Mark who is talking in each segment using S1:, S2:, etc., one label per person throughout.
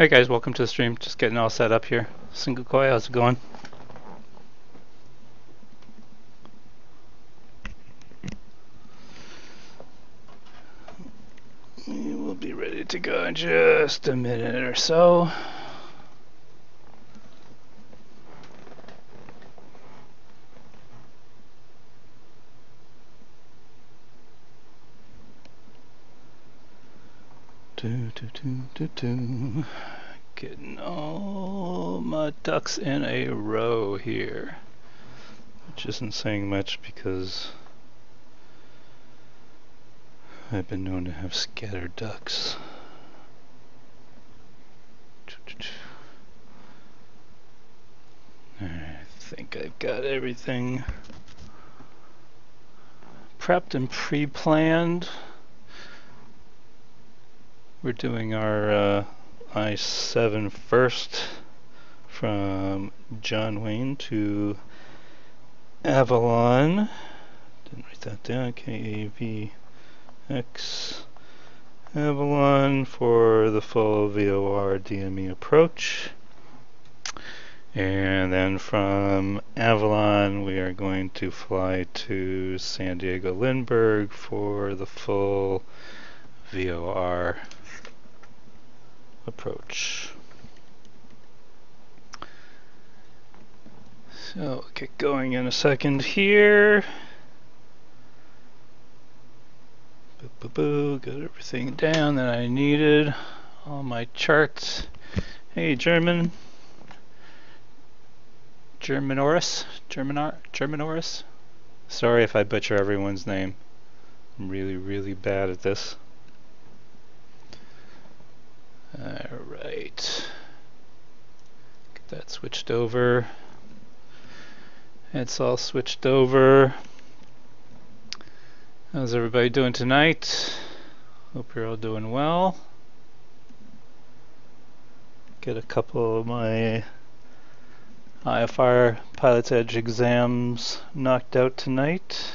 S1: Hey guys, welcome to the stream. Just getting all set up here. Single coil, how's it going? We will be ready to go in just a minute or so. Getting all my ducks in a row here, which isn't saying much because I've been known to have scattered ducks. I think I've got everything prepped and pre-planned. We're doing our I-7 first from John Wayne to Avalon. Didn't write that down. KAVX Avalon for the full VOR DME approach. And then from Avalon we are going to fly to San Diego Lindbergh for the full VOR approach. So we'll get going in a second here. Got everything down that I needed. All my charts. Hey, Germanoris. Sorry if I butcher everyone's name. I'm really bad at this. Alright. Get that switched over. It's all switched over. How's everybody doing tonight? Hope you're all doing well. Get a couple of my IFR PilotEdge exams knocked out tonight.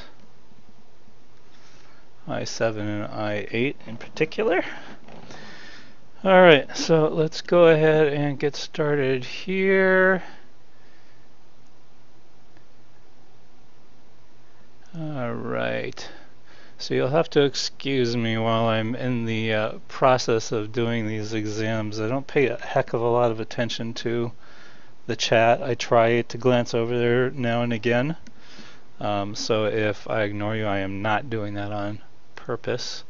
S1: I-7 and I-8 in particular. Alright, so let's go ahead and get started here. Alright, so you'll have to excuse me while I'm in the process of doing these exams. I don't pay a heck of a lot of attention to the chat. I try to glance over there now and again. So if I ignore you, I am not doing that on purpose.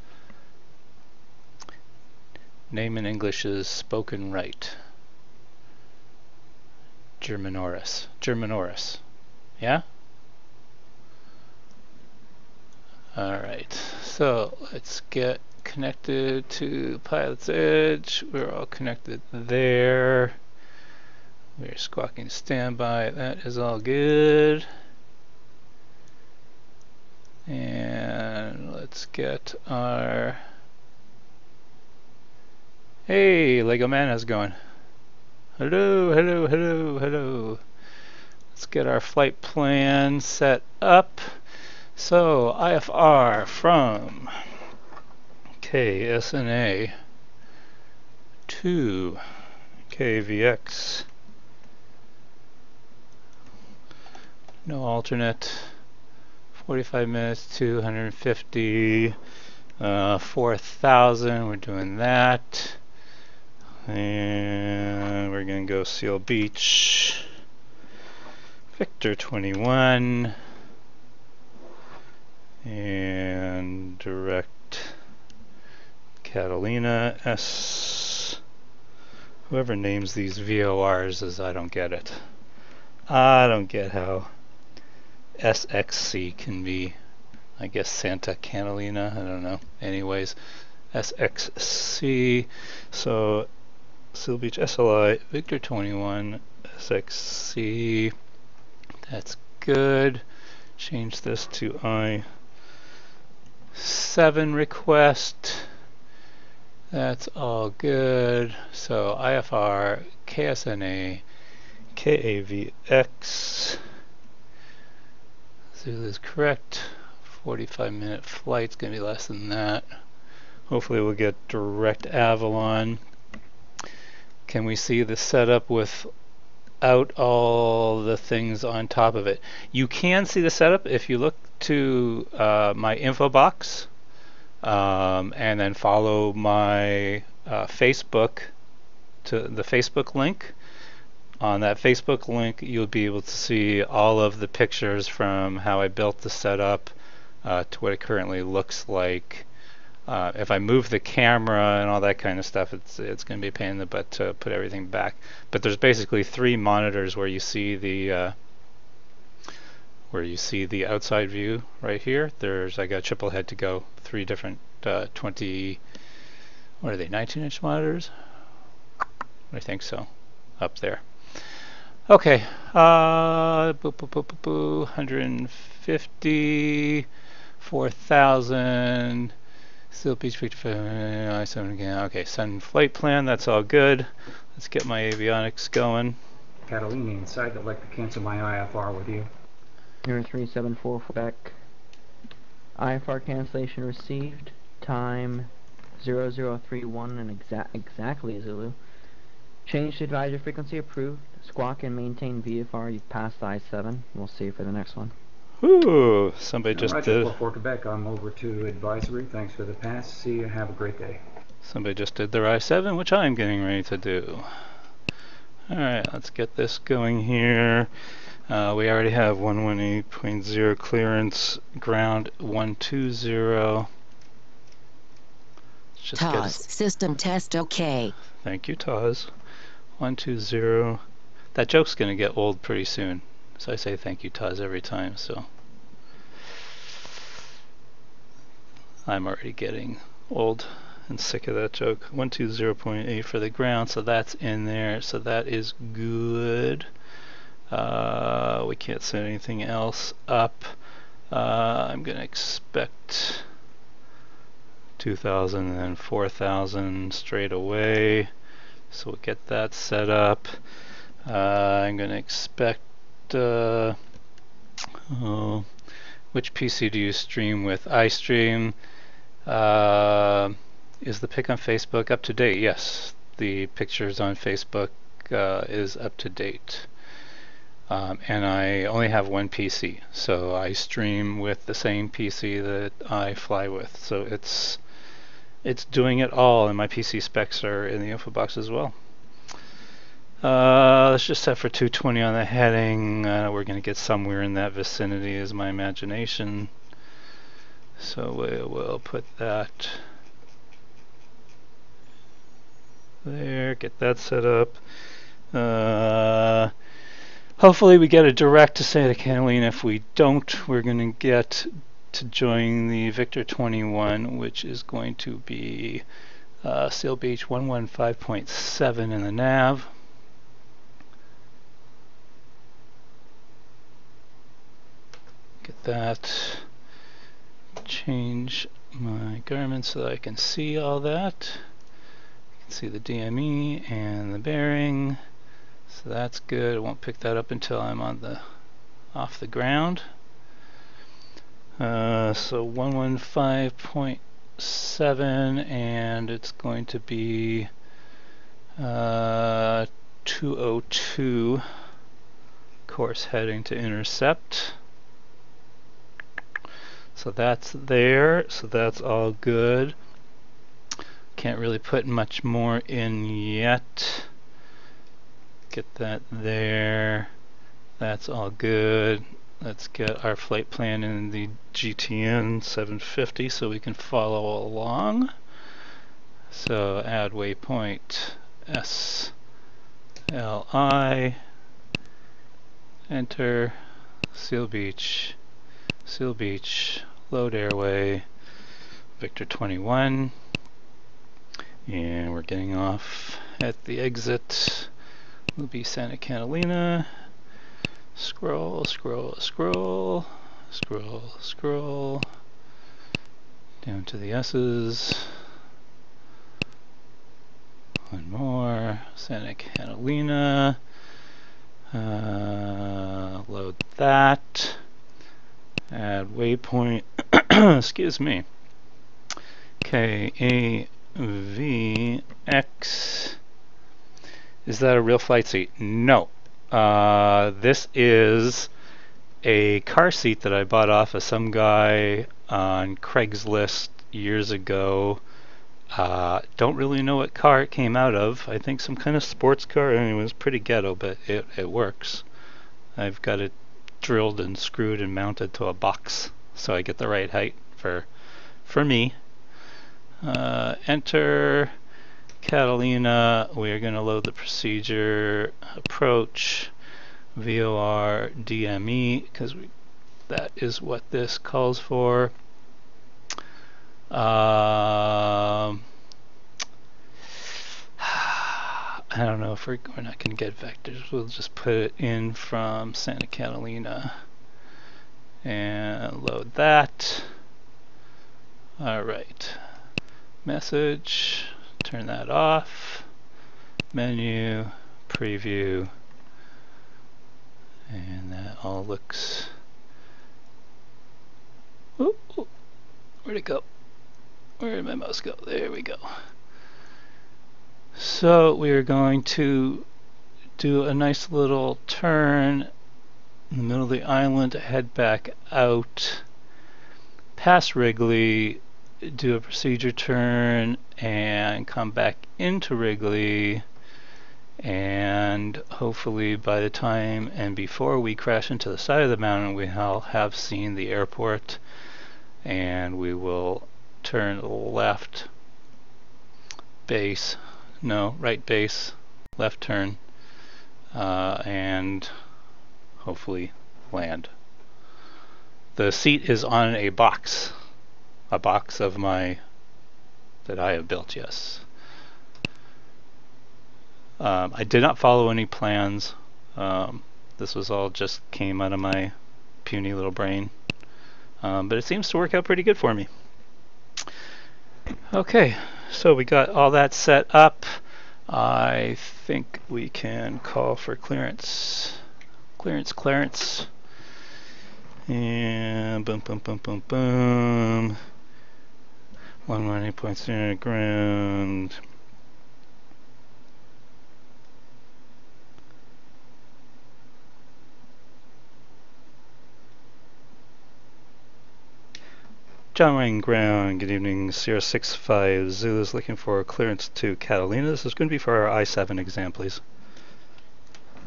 S1: Name in English is spoken right. Germanoris. Yeah? Alright, so let's get connected to PilotEdge. We're all connected there. We're squawking standby. That is all good. And let's get our... Hey, Lego Man, how's it going? Hello. Let's get our flight plan set up. So, IFR from KSNA to KVX. No alternate. 45 minutes, 250, 4,000. We're doing that. And we're going to go Seal Beach. Victor 21. And direct Catalina S. Whoever names these VORs is, I don't get it. I don't get how SXC can be, I guess, Santa Catalina, I don't know. Anyways, SXC, so Seal Beach SLI, Victor 21, SXC, that's good. Change this to I-7 request, that's all good. So IFR, KSNA, KAVX, Zulu's correct. 45-minute flight's gonna be less than that. Hopefully we'll get direct Avalon. Can we see the setup without all the things on top of it? You can see the setup if you look to my info box and then follow my Facebook to the Facebook link. On that Facebook link, you'll be able to see all of the pictures from how I built the setup to what it currently looks like. If I move the camera and all that kind of stuff, it's going to be a pain in the butt to put everything back. But there's basically 3 monitors where you see the outside view right here. I got triple head to go, 3 different 20, what are they, 19-inch monitors? I think so, up there. Okay, 150, 4,000, still Beach Picture, I-7 again. Okay, send flight plan, that's all good. Let's get my avionics going.
S2: Catalina inside, I'd like to cancel my IFR with you.
S3: 0374 Quebec. IFR cancellation received. Time 0031 and exactly Zulu. Change to advisory frequency approved. Squawk and maintain VFR. You've passed I-7. We'll see you for the next one.
S1: Ooh, somebody just
S2: Roger,
S1: did.
S2: for Quebec, I'm over to advisory. Thanks for the pass. See you. Have a great day.
S1: Somebody just did their I-7, which I'm getting ready to do. Alright, let's get this going here. We already have 118.0 clearance, ground 120. Just
S4: TOS, system test okay.
S1: Thank you, TOS. 120. That joke's going to get old pretty soon. So I say thank you, TOS, every time, so. I'm already getting old and sick of that joke. 120.8 for the ground, so that's in there, so that is good. We can't set anything else up. I'm going to expect 2,000 and 4,000 straight away, so we'll get that set up. I'm going to expect which PC do you stream with? iStream. Is the pic on Facebook up to date? Yes, the pictures on Facebook is up to date. And I only have one PC, so I stream with the same PC that I fly with. So it's doing it all, and my PC specs are in the info box as well. Let's just set for 220 on the heading. We're going to get somewhere in that vicinity is my imagination. So we'll put that there, get that set up. Hopefully we get a direct to Santa Catalina. If we don't, we're going to get to join the Victor 21, which is going to be Seal Beach 115.7 in the nav. Get that. Change my garments so that I can see all that. You can see the DME and the bearing. So that's good. I won't pick that up until I'm on off the ground. So 115.7, and it's going to be 202 course heading to intercept. So that's there, so that's all good. Can't really put much more in yet. Get that there. That's all good. Let's get our flight plan in the GTN 750 so we can follow along. So add waypoint SLI. Enter Seal Beach. Seal Beach, load airway, Victor 21, and we're getting off at the exit. Will be Santa Catalina. Scroll, scroll, scroll, scroll, scroll, down to the S's. One more, Santa Catalina. Load that. Add waypoint, excuse me, KAVX Is that a real flight seat? No. This is a car seat that I bought off of some guy on Craigslist years ago. Don't really know what car it came out of. I think some kind of sports car. I mean, it was pretty ghetto, but it works. I've got it drilled and screwed and mounted to a box so I get the right height for me. Enter Catalina. We are going to load the procedure approach VOR DME because that is what this calls for. I don't know if we're not going to get vectors. We'll just put it in from Santa Catalina and load that. Alright. Message. Turn that off. Menu. Preview. And that all looks... Ooh, ooh. Where'd it go? Where did my mouse go? There we go. So we are going to do a nice little turn in the middle of the island, head back out, pass Wrigley, do a procedure turn, and come back into Wrigley. And hopefully by the time and before we crash into the side of the mountain, we'll have seen the airport, and we will turn left base. No, right base, left turn, and hopefully land. The seat is on a box of my that I have built. Yes. I did not follow any plans. This was all just came out of my puny little brain, but it seems to work out pretty good for me. Okay, so we got all that set up. I think we can call for clearance. Clearance. And boom, boom, boom, boom, boom. 118.0 ground. John Wayne Ground, good evening. Sierra 65 Zulu is looking for clearance to Catalina. This is going to be for our I-7 exam, please.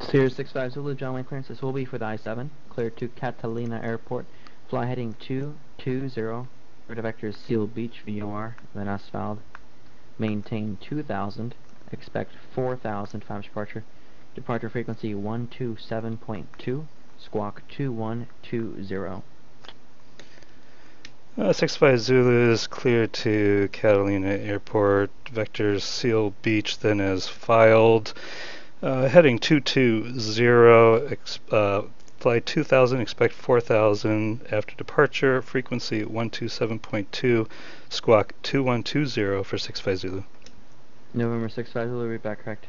S3: Sierra 65 Zulu, John Wayne clearance. This will be for the I-7. Clear to Catalina Airport. Fly heading 220. Rate vector is Seal Beach, VOR, then asphalt. Maintain 2000. Expect 4000 5 departure. Departure frequency 127.2. Squawk 2120.
S1: 65 Zulu is clear to Catalina Airport. Vectors Seal Beach then as filed. Heading 220. Fly 2000. Expect 4000 after departure. Frequency 127.2. Squawk 2120 for 65 Zulu.
S3: November 65 Zulu, read back correct.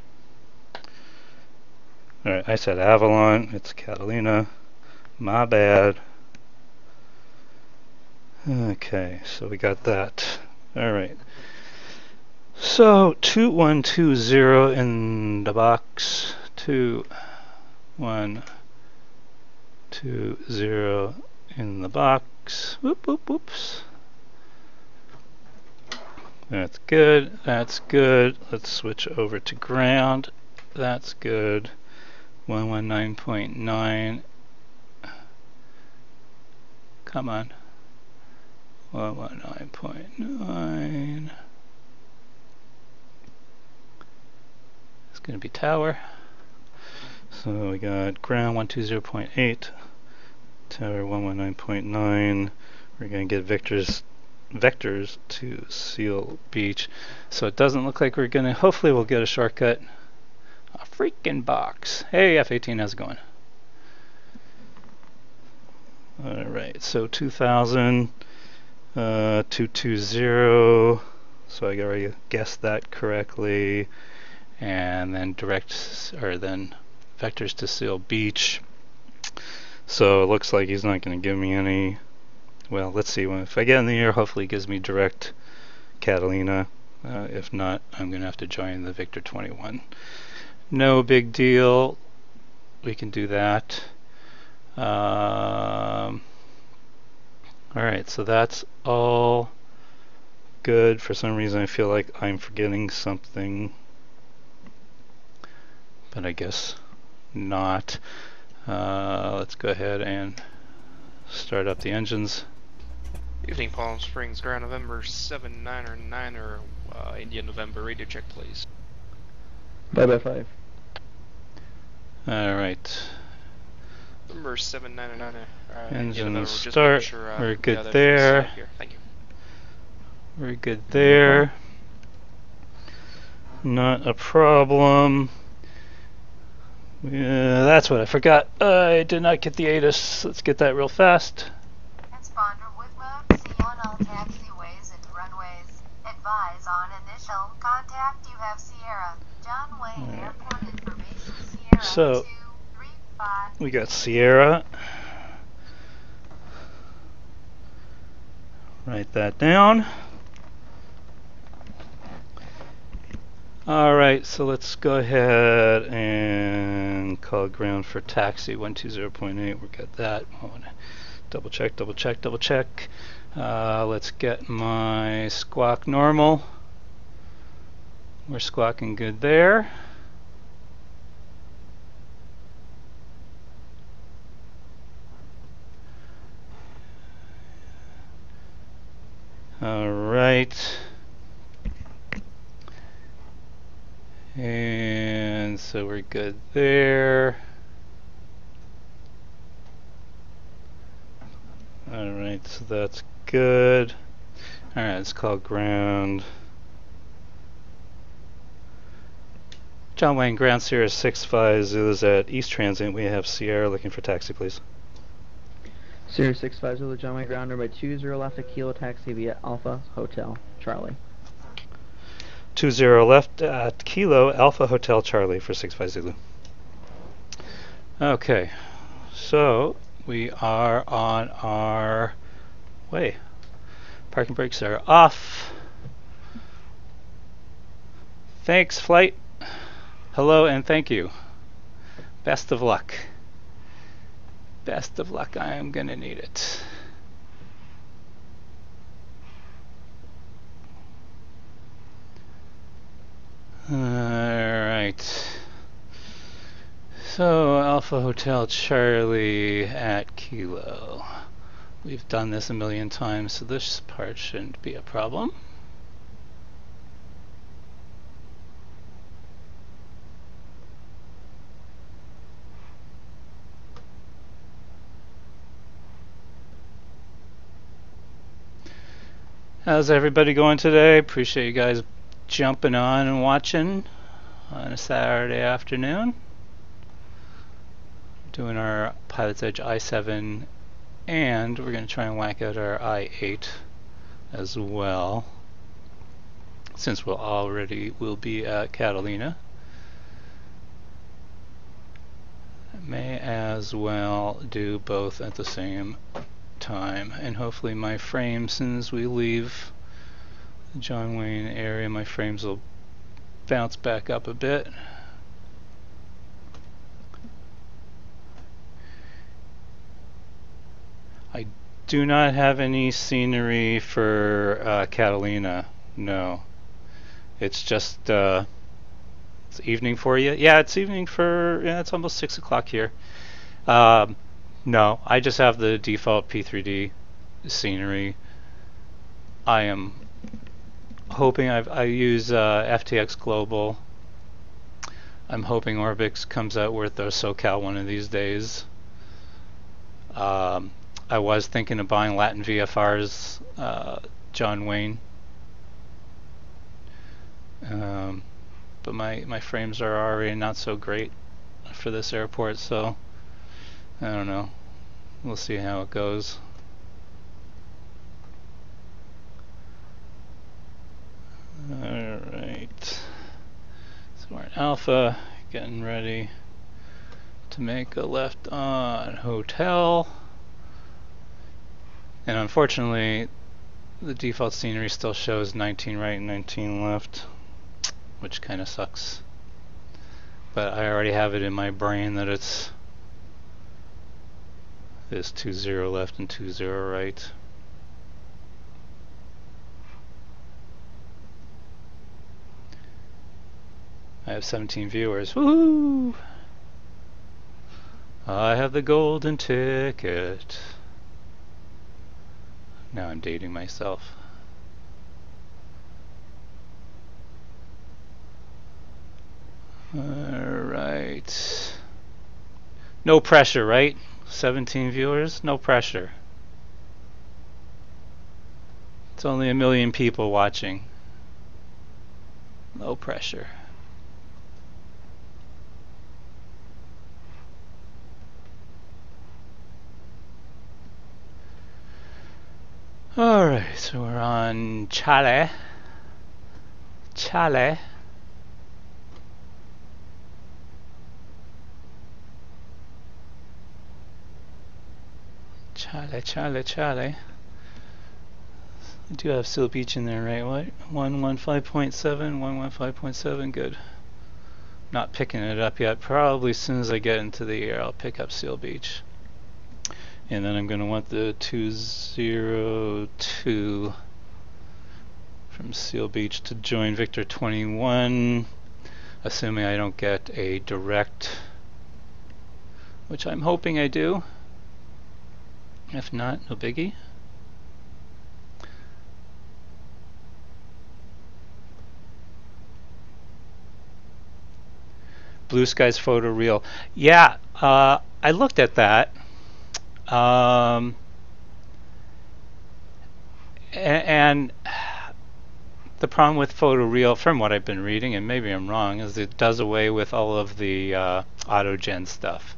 S1: Alright, I said Avalon. It's Catalina. My bad. Okay, so we got that. Alright. So 2120 in the box. 2120 in the box. Whoops. That's good. Let's switch over to ground. That's good. 119.9. Come on. 119.9. It's going to be tower. So we got ground 120.8, tower 119.9. We're going to get vectors to Seal Beach. So it doesn't look like we're going to, hopefully we'll get a shortcut. A freaking box. Hey F-18, how's it going? Alright, so 2000. 220, so I gotta guess that correctly, and then then vectors to Seal Beach. So it looks like he's not going to give me any. Well, let's see. If I get in the air, hopefully he gives me direct Catalina. If not, I'm going to have to join the Victor 21 No big deal. We can do that. Alright, so that's all good. For some reason I feel like I'm forgetting something, but I guess not. Let's go ahead and start up the engines.
S5: Evening, Palm Springs, ground November 799 or India November, radio check please.
S3: Bye bye 5.
S1: Alright.
S5: November 799, India
S1: Engine
S5: November, just
S1: start.
S5: making sure,
S1: We're good
S5: yeah,
S1: there.
S5: here. Thank you.
S1: We're good there. Not a problem. That's what I forgot. I did not get the ATIS. Let's get that real fast.
S6: Transponder with mode C on all taxiways and runways. Advise on initial contact. You have Sierra. John Wayne Airport information. Sierra
S1: So
S6: 235.
S1: we got Sierra. Write that down. Alright, so let's go ahead and call ground for taxi 120.8. We got that. I want to double check. Let's get my squawk normal. We're squawking good there. Alright. And so we're good there. Alright, so that's good. Alright, let's call ground. John Wayne, ground Sierra 65 Zulu's at East Transit. We have Sierra looking for taxi, please.
S3: Sierra 65 Zulu, John Wayne ground number 20 left a Kilo taxi via Alpha Hotel Charlie.
S1: 20 left at Kilo Alpha Hotel Charlie for 65 Zulu. Okay, so we are on our way. Parking brakes are off. Thanks, flight. Hello and thank you. Best of luck. Best of luck. I am gonna need it. Alright. So, Alpha Hotel Charlie at Kilo. We've done this a million times, so this part shouldn't be a problem. How's everybody going today? Appreciate you guys jumping on and watching on a Saturday afternoon. Doing our PilotEdge i7, and we're going to try and whack out our i8 as well, since we'll be at Catalina. May as well do both at the same time, and hopefully my frames, since we leave the John Wayne area, my frames will bounce back up a bit. I do not have any scenery for Catalina. No, it's just it's evening for you. Yeah, it's evening for, yeah, it's almost 6 o'clock here. No, I just have the default P3D scenery. I am hoping I use FTX Global. I'm hoping Orbix comes out with their SoCal one of these days. I was thinking of buying Latin VFR's John Wayne, but my frames are already not so great for this airport, so I don't know. We'll see how it goes. Alright, so we're in Alpha, getting ready to make a left on Hotel. And unfortunately, the default scenery still shows 19 right and 19 left, which kind of sucks. but I already have it in my brain that it's there's 20 left and 20 right. I have 17 viewers. Woohoo! I have the golden ticket. Now I'm dating myself. Alright. No pressure, right? 17 viewers, no pressure. It's only 1 million people watching. No pressure. Alright, so we're on Chale. Chale. Chale. I do have Seal Beach in there, right? What? 115.7, 115.7, good. Not picking it up yet. Probably as soon as I get into the air, I'll pick up Seal Beach. And then I'm going to want the 202 from Seal Beach to join Victor 21, assuming I don't get a direct, which I'm hoping I do. If not, no biggie. Blue Skies photo reel. Yeah, I looked at that. And the problem with photoreal, from what I've been reading, and maybe I'm wrong, is it does away with all of the autogen stuff.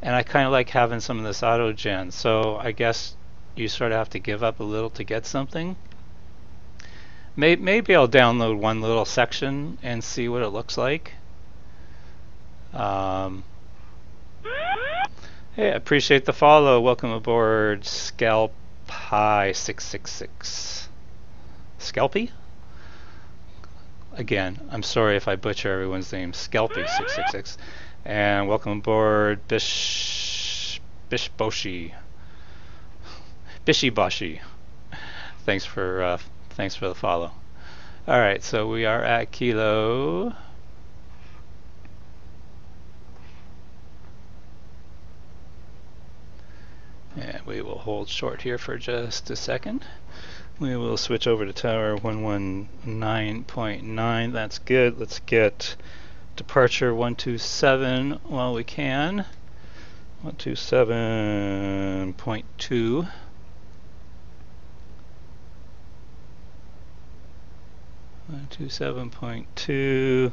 S1: And I kind of like having some of this autogen, so I guess you sort of have to give up a little to get something. Maybe I'll download one little section and see what it looks like. Hey, appreciate the follow. Welcome aboard, Scalpie666. Scalpy? Again, I'm sorry if I butcher everyone's name. Scalpy666. And welcome aboard, Bishboshi. Bishiboshi. Thanks for the follow. All right, so we are at Kilo. And we will hold short here for just a second. We will switch over to tower 119.9. That's good. Let's get departure 127 while we can. 127.2. 127.2.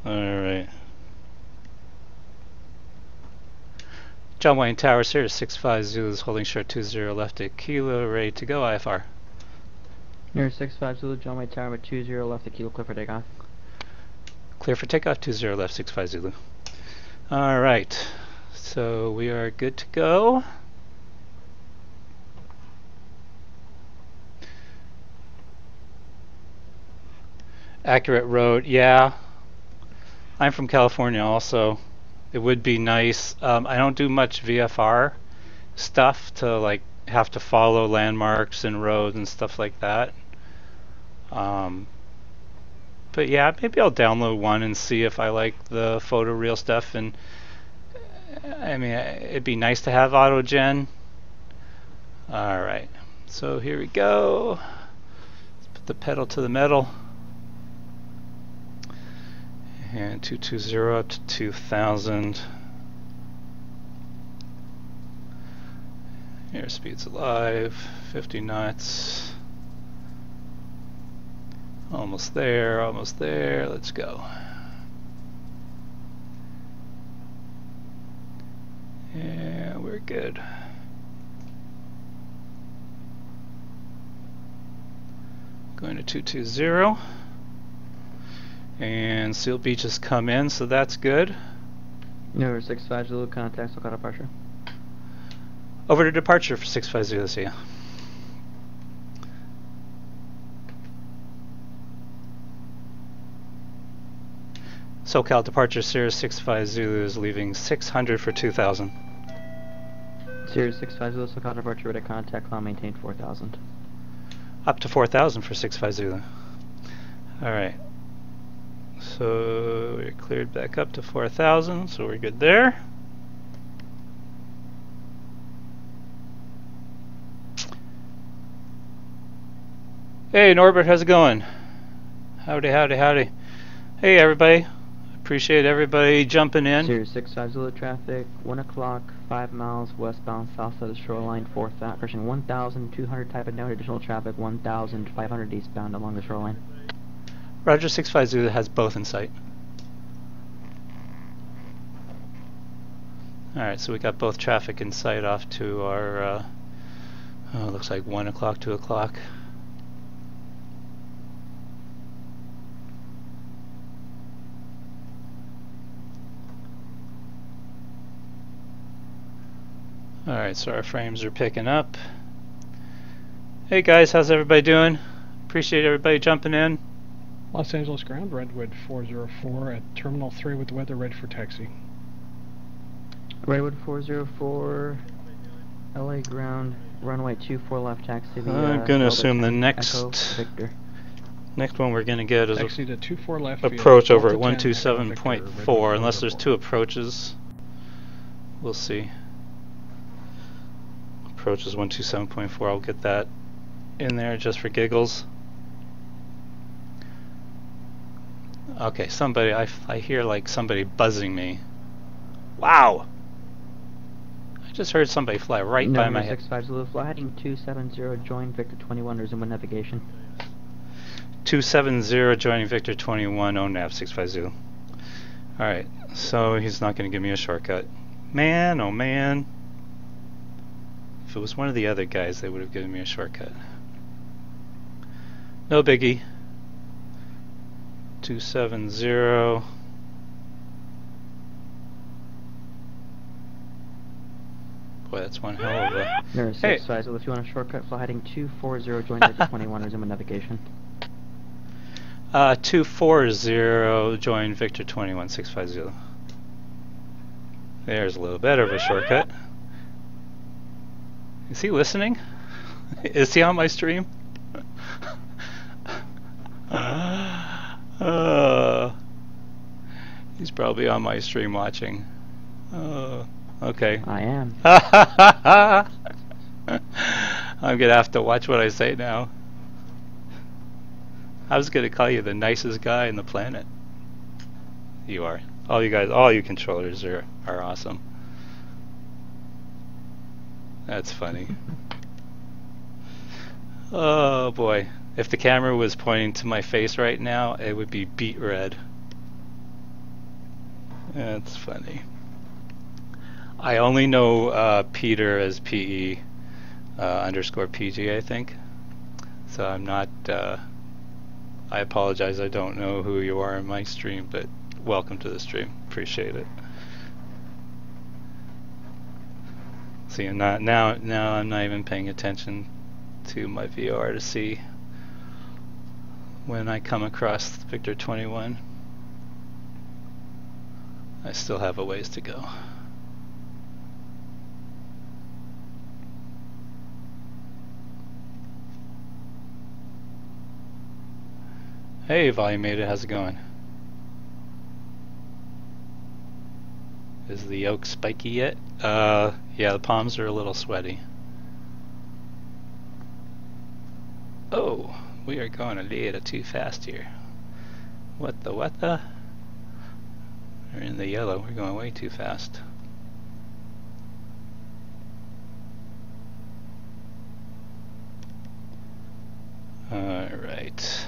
S1: All right. John Wayne Towers here, 65 Zulus holding short 20 left at Kilo, ready to go, IFR.
S3: Near 65 Zulu, John Wayne Tower with 20 left at Kilo, clear for takeoff.
S1: Clear for takeoff, 20 left, 65 Zulu. Alright, so we are good to go. Accurate road, yeah. I'm from California also. It would be nice. I don't do much VFR stuff to like have to follow landmarks and roads and stuff like that. But yeah, maybe I'll download one and see if I like the photoreal stuff. And I mean, it'd be nice to have autogen. All right, so here we go. Let's put the pedal to the metal. And 220 up to 2000. Airspeed's alive, 50 knots. Almost there, let's go. Yeah, we're good. Going to 220. And Seal Beach has come in, so that's good.
S3: Number 65 Zulu, contact, so got departure.
S1: Over to departure for 650, see ya. SoCal departure Sirius 65 Zulu is leaving 600 for 2000.
S3: Sirius 65 Zulu, SoCal departure, radar contact, climb maintain 4000.
S1: Up to 4000 for 65 Zulu. Alright. So we're cleared back up to 4000, so we're good there. Hey Norbert, how's it going? Howdy, howdy, howdy. Hey everybody. Appreciate everybody jumping in.
S3: Sirius 65 Zulu traffic, 1 o'clock, 5 miles westbound, south side of the shoreline, 1,200 type of note, additional traffic, 1,500 eastbound along the shoreline.
S1: Roger, 65 Zulu has both in sight. Alright, so we got both traffic in sight off to our, looks like 1 o'clock, 2 o'clock. Alright, so our frames are picking up. Hey guys, how's everybody doing? Appreciate everybody jumping in.
S7: Los Angeles ground, Redwood 404 at Terminal 3 with the weather ready for taxi.
S3: Redwood 404, LA ground, runway 24 left taxi.
S1: I'm going to assume the next
S3: Echo Victor.
S1: next one we're going to get is
S7: Taxi to 24 left
S1: approach over at
S7: Delta 10, Echo Victor,
S1: 127.4,
S7: Redwood
S1: unless there's
S7: 404.
S1: two approaches. We'll see. Approach is 127.4. I'll get that in there just for giggles. Okay, somebody, I hear like somebody buzzing me. Wow! I just heard somebody fly right by my head.
S3: 65 Zulu, fly heading 270, join Victor 21, resume with navigation.
S1: 270 joining Victor 21, on nav 65 Zulu. Alright, so he's not going to give me a shortcut. Man, oh man. If it was one of the other guys, they would have given me a shortcut. No biggie. 270. Boy, that's one hell of a...
S3: Nurse
S1: Hey.
S3: 65 Zulu, if you want a shortcut, fly heading 240, join Victor 21, resume with navigation.
S1: 240 join Victor 21 650. There's a little better of a shortcut. Is he listening? Is he on my stream? He's probably on my stream watching. Okay.
S3: I am.
S1: I'm gonna have to watch what I say now. I was gonna call you the nicest guy on the planet. You are. All you guys, all you controllers are awesome. That's funny. Oh boy. If the camera was pointing to my face right now, it would be beet red. That's funny. I only know Peter as PE underscore PG, I think. So I'm not, I apologize, I don't know who you are in my stream, but welcome to the stream. Appreciate it. See, now I'm not even paying attention to my VR to see when I come across Victor 21. I still have a ways to go. Hey, Volumated, how's it going? Is the yoke spiky yet? Yeah, the palms are a little sweaty. Oh, we are going a little too fast here. What the? We're in the yellow, we're going way too fast. Alright.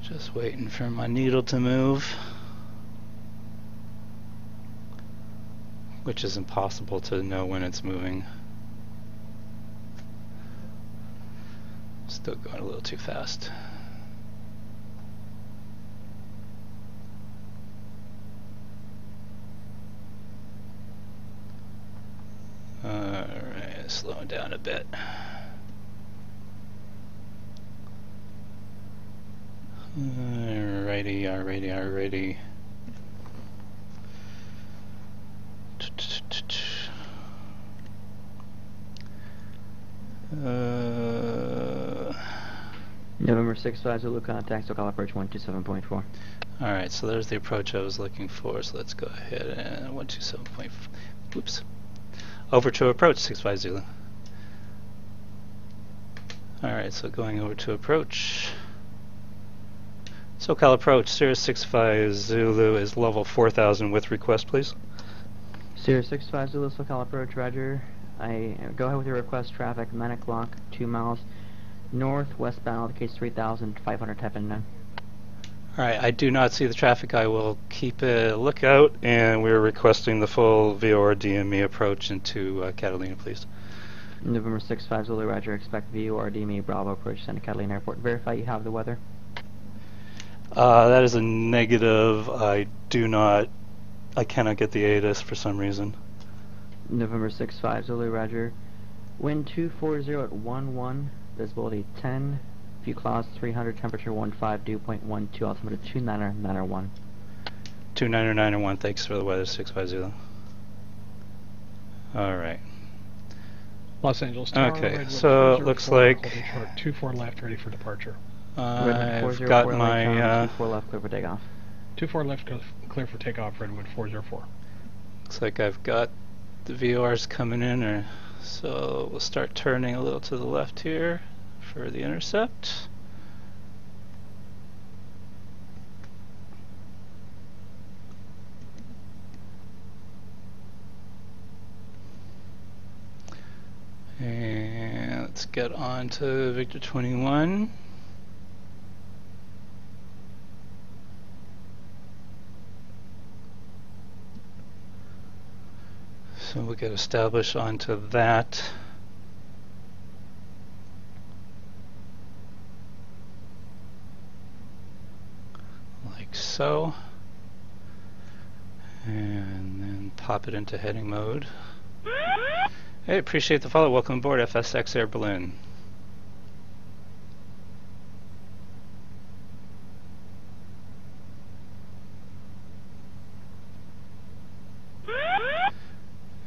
S1: Just waiting for my needle to move, which is impossible to know when it's moving. Still going a little too fast. Alright, slowing down a bit. Alrighty, alrighty, alrighty.
S3: November 6-5 Zulu contact, SoCal approach 127.4.
S1: Alright, so there's the approach I was looking for, so let's go ahead and 127.4. Whoops. Over to approach 65 Zulu. Alright, so going over to approach. SoCal approach, Sirius 65 Zulu is level 4000 with request, please.
S3: Sirius 65 Zulu, SoCal approach, roger. I go ahead with your request. Traffic, Manic Lock, 2 miles north, westbound, case 3500, tap in now.
S1: Alright, I do not see the traffic. I will keep a lookout, and we're requesting the full VOR DME approach into Catalina, please.
S3: November 6-5 Zulu, roger. Expect VOR DME Bravo approach Santa Catalina Airport. Verify you have the weather.
S1: That is a negative. I cannot get the ATIS for some reason.
S3: November 6-5 Zulu, roger. Wind 240 at 11, visibility 10, view clouds 300, temperature 15, dew point 12, altimeter 29091.
S1: 29901, thanks for the weather, 650. Alright.
S7: Los Angeles Tower,
S1: Okay,
S7: Redwood
S1: so it
S7: 404,
S1: looks like
S7: holding short, 24 left, ready for departure.
S1: I've got my
S3: 24 left, clear for takeoff.
S7: 24 left, clear for takeoff, Redwood 404.
S1: looks like I've got the VORs coming in, so we'll start turning a little to the left here for the intercept. And let's get on to Victor 21. So we'll get established onto that. Like so. And then pop it into heading mode. Hey, appreciate the follow. Welcome aboard FSX Air Berlin.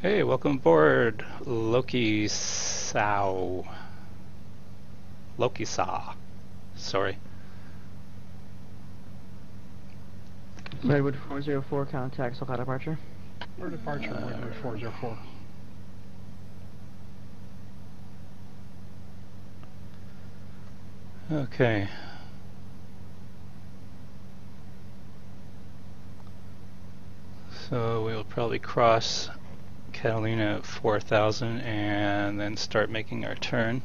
S1: Hey, welcome aboard, Loki Saw. Sorry.
S3: Redwood 404, contact SoCal departure.
S7: For departure, Redwood 404.
S1: Okay. So we'll probably cross Catalina at 4000 and then start making our turn.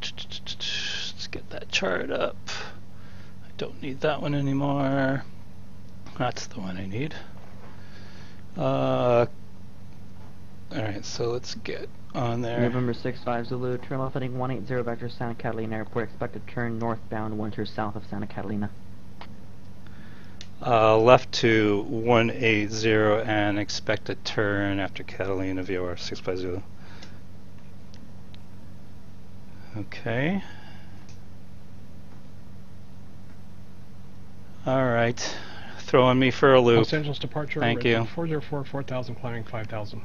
S1: Let's get that chart up. I don't need that one anymore. That's the one I need. Alright, so let's get on there.
S3: November 6-5 Zulu, turn left heading 180 vector Santa Catalina Airport, expected turn northbound 1 south of Santa Catalina.
S1: Left to 180 and expect a turn after Catalina VOR 650. Okay. Alright. Throwing me for a loop.
S7: Los Angeles departure,
S1: Thank
S7: Redwood
S1: you.
S7: 404, 4000, climbing 5000.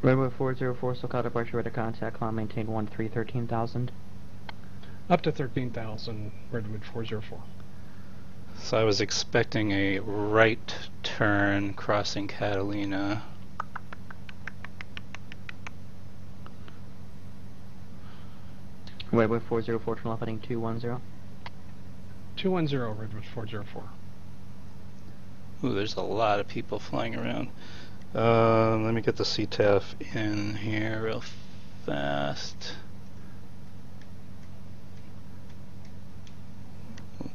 S3: Redwood 404, SoCal departure, ready to contact, climb maintain 13,000.
S7: Up to 13,000, Redwood 404.
S1: So I was expecting a right turn crossing Catalina.
S3: Redwood 404, turn left heading 210.
S7: 210, Redwood 404.
S1: Ooh, there's a lot of people flying around. Let me get the CTAF in here real fast.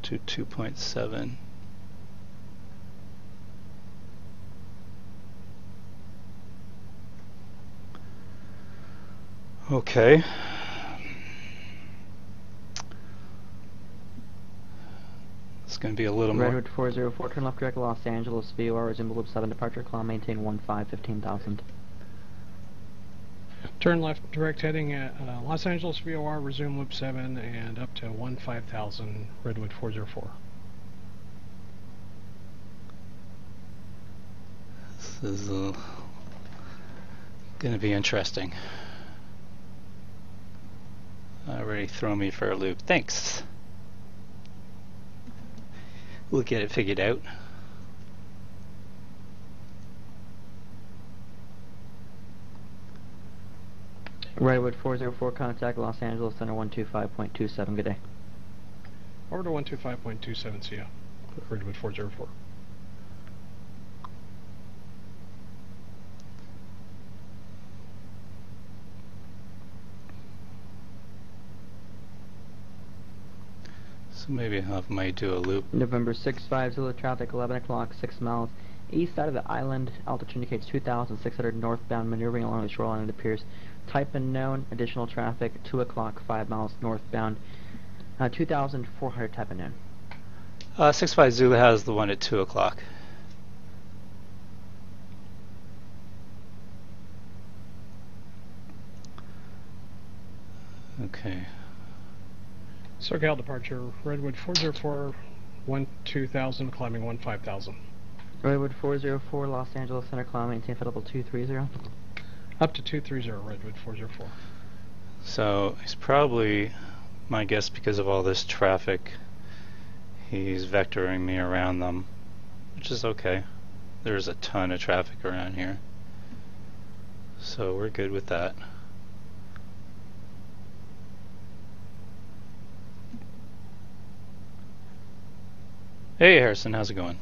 S1: To 2.7. Okay. It's going to be a little more.
S3: Redwood 404, turn left direct Los Angeles, VOR, resume loop 7 departure, climb maintain 15,000.
S7: Turn left direct heading at Los Angeles VOR, resume loop 7 and up to 15,000 Redwood 404.
S1: This is going to be interesting. Already throw me for a loop. Thanks. We'll get it figured out.
S3: Redwood 404, contact Los Angeles Center 125.27. Good day.
S7: Over to 125.27, see ya. Redwood 404.
S1: So maybe I might do a loop.
S3: November 650, traffic 11 o'clock, 6 miles east side of the island. Altitude indicates 2,600 northbound, maneuvering along the shoreline. It appears type unknown. Additional traffic 2 o'clock, 5 miles northbound. 2,400 type unknown.
S1: 65 Zulu has the one at 2 o'clock. Okay.
S7: SoCal departure, Redwood 404, 12,000, climbing 15,000.
S3: Redwood 404, Los Angeles Center, climb, maintain flight level 230.
S7: Up to 230, Redwood 404.
S1: So he's probably, my guess, because of all this traffic, he's vectoring me around them, which is okay. There's a ton of traffic around here, so we're good with that. Hey Harrison, how's it going?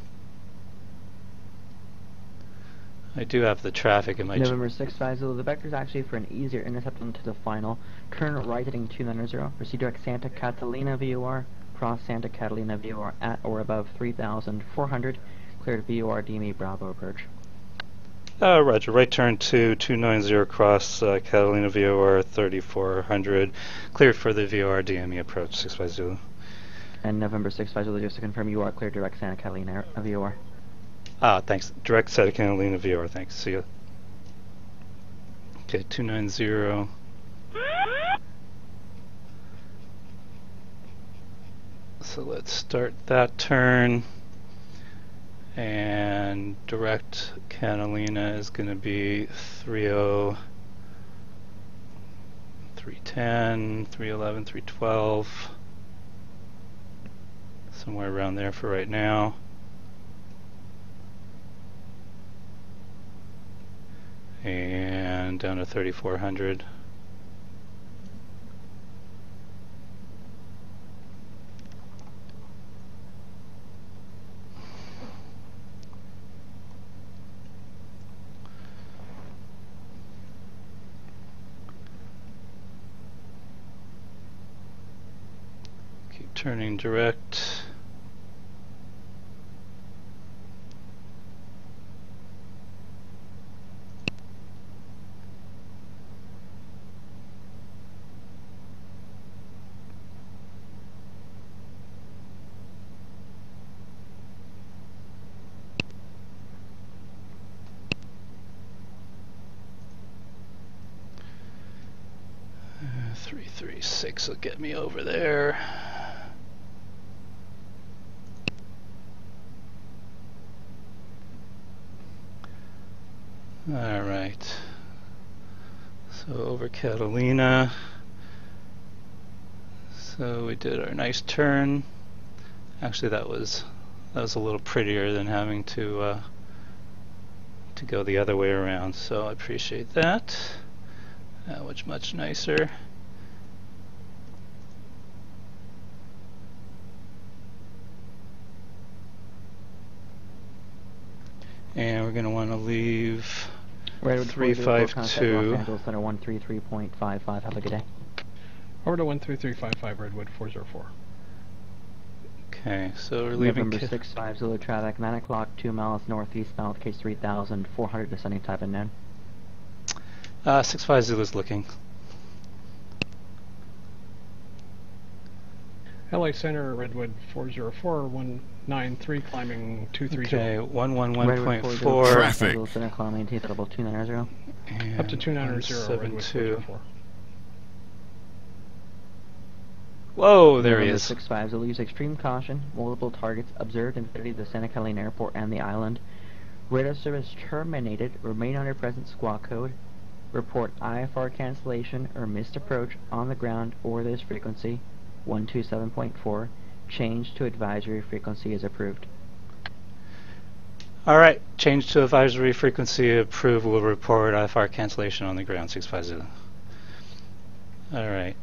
S1: I do have the traffic in my...
S3: November 650, the vector is actually for an easier intercept into the final. Turn right heading 290, proceed direct Santa Catalina VOR, cross Santa Catalina VOR at or above 3,400, cleared VOR DME Bravo approach.
S1: Roger, right turn to 290 cross Catalina VOR 3,400, cleared for the VOR DME approach 650.
S3: And November 650, just to confirm you are cleared direct Santa Catalina VOR.
S1: Thanks. Direct Santa Catalina VOR, thanks. See ya. Okay, 290. So let's start that turn. And direct Catalina is going to be 30, 310, 311, 312. Somewhere around there for right now. And down to 3,400. Keep turning direct. Uh, 336 will get me over there. All right. So over Catalina. So we did our nice turn. Actually, that was a little prettier than having to go the other way around. So I appreciate that. That was much nicer. And we're going to want to leave 352.
S3: Los Angeles Center 133.55. Have a good day.
S7: Over to 13355, Redwood 404.
S1: Okay, so we're leaving...
S3: November 650, traffic 9 o'clock, 2 miles northeastbound, case 3,400, descending type unknown.
S1: 650 is looking.
S7: LA Center, Redwood 404, 193, climbing 230.
S1: Okay,
S3: Redwood
S1: 111.4.
S3: 404, Los Angeles Center, climb, maintain flight level 290.
S1: And
S7: Up to 290 Redwood
S1: 172.
S7: 424.
S1: Whoa, there he
S3: November
S1: is.
S3: 65 Zulu, use extreme caution. Multiple targets observed in vicinity of the Santa Catalina Airport and the island. Radar service terminated. Remain under present squawk code. Report IFR cancellation or missed approach on the ground or this frequency. 127.4. Change to advisory frequency is approved.
S1: All right, change to advisory frequency approved. Will report IFR cancellation on the ground 650. All right,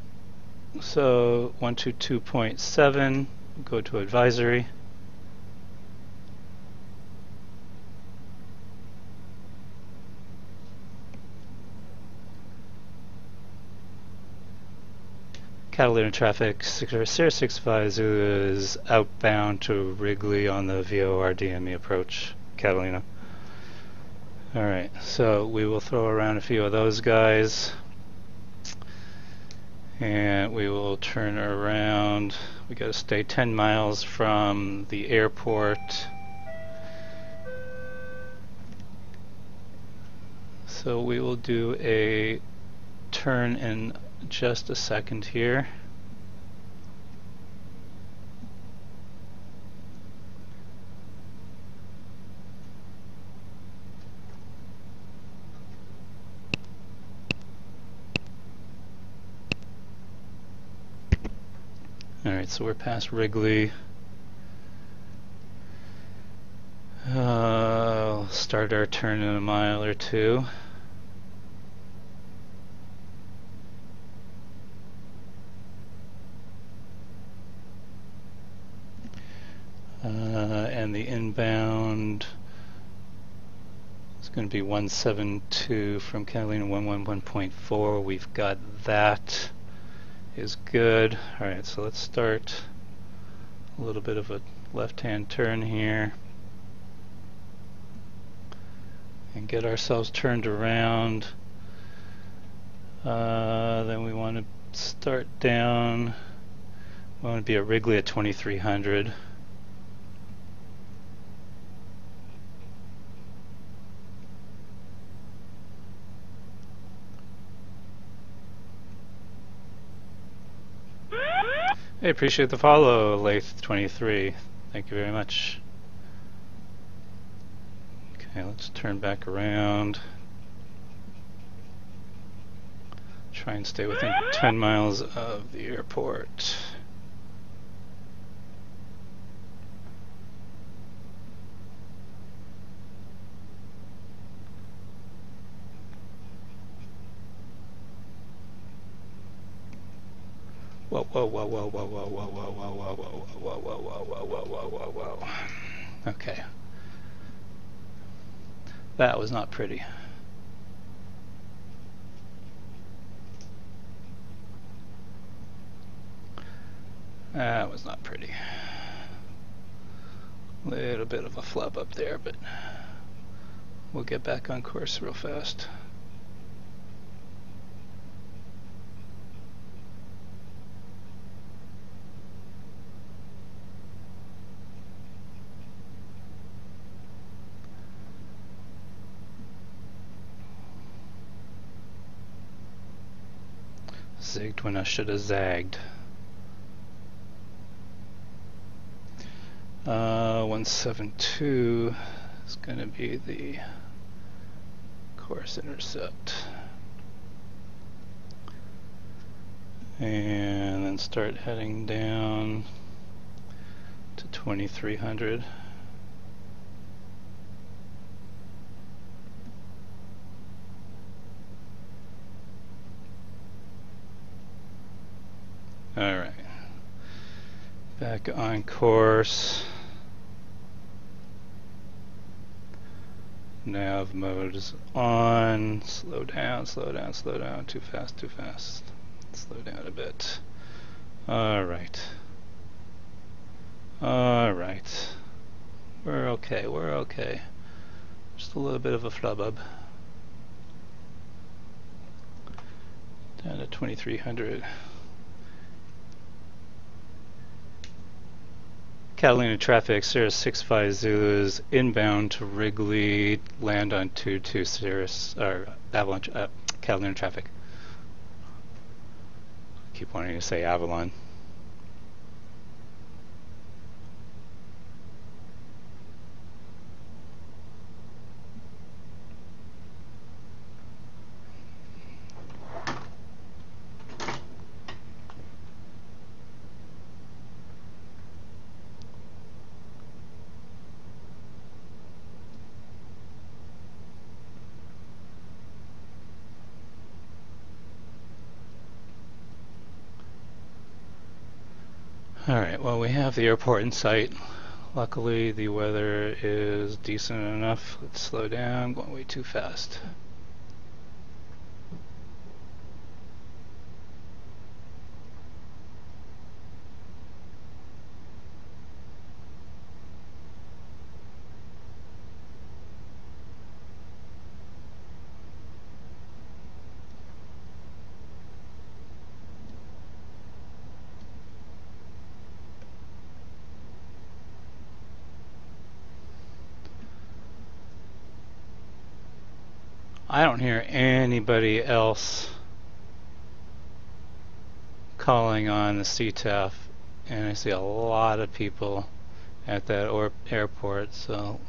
S1: so 122.7, go to advisory. Catalina traffic 650 is outbound to Wrigley on the VOR DME approach, Catalina. Alright, so we will throw around a few of those guys. And we will turn around. We gotta stay 10 miles from the airport. So we will do a turn in just a second here. Alright, so we're past Wrigley. Start our turn in a mile or two. And the inbound is going to be 172 from Catalina 111.4. We've got that. Is good. Alright, so let's start a little bit of a left-hand turn here and get ourselves turned around. Then we want to start down. We want to be at Wrigley at 2300. I appreciate the follow, Lath23. Thank you very much. Okay, let's turn back around. Try and stay within 10 miles of the airport. Whoa, whoa, whoa, whoa, whoa, whoa, whoa, whoa, whoa, whoa, whoa, whoa, whoa, whoa, whoa, whoa, whoa, whoa, whoa. Okay. That was not pretty. That was not pretty. Little bit of a flub up there, but we'll get back on course real fast. Zigged when I should have zagged. 172 is going to be the course intercept. And then start heading down to 2300. Alright. Back on course. Nav mode is on. Slow down, slow down, slow down. Too fast, too fast. Slow down a bit. Alright. Alright. We're okay, we're okay. Just a little bit of a flubub. Down to 2300. Catalina traffic, Sierra 65 Zulu is inbound to Wrigley, land on 22 Cirrus, or Avalanche, Catalina traffic. Keep wanting to say Avalon. Alright, well, we have the airport in sight. Luckily, the weather is decent enough. Let's slow down, going way too fast. I don't hear anybody else calling on the CTAF, and I see a lot of people at that airport, so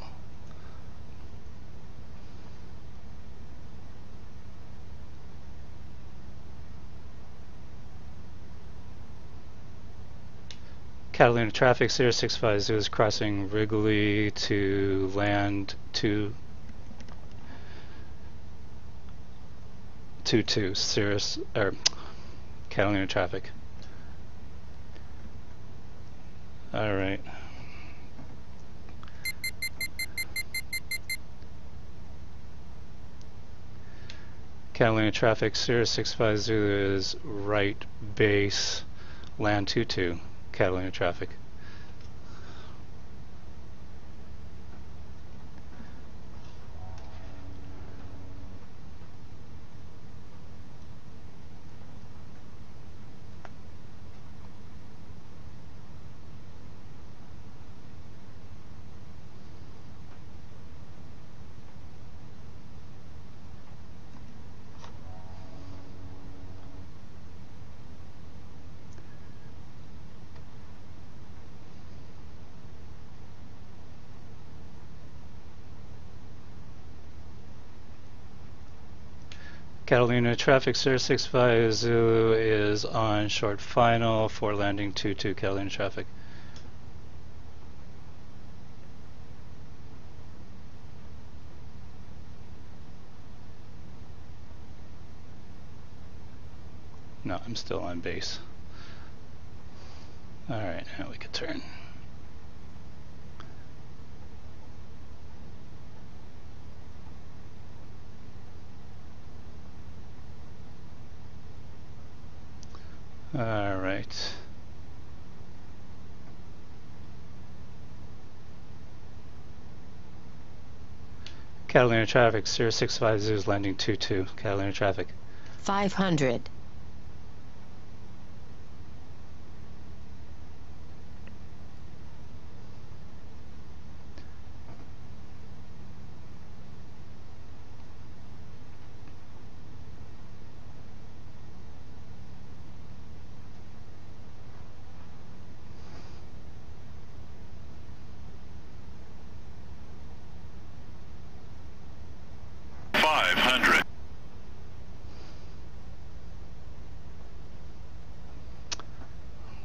S1: Catalina traffic, Sierra 650 is crossing Wrigley to land 22 Cirrus, or Catalina traffic. Alright. Catalina traffic, Sierra 650 is right base, land 22, Catalina traffic. Catalina traffic, Sierra 650 Zulu is on short final for landing 22 Catalina traffic. No, I'm still on base. Alright, now we can turn. All right. Catalina traffic, Sierra 650 is landing 22. Catalina traffic.
S4: 500.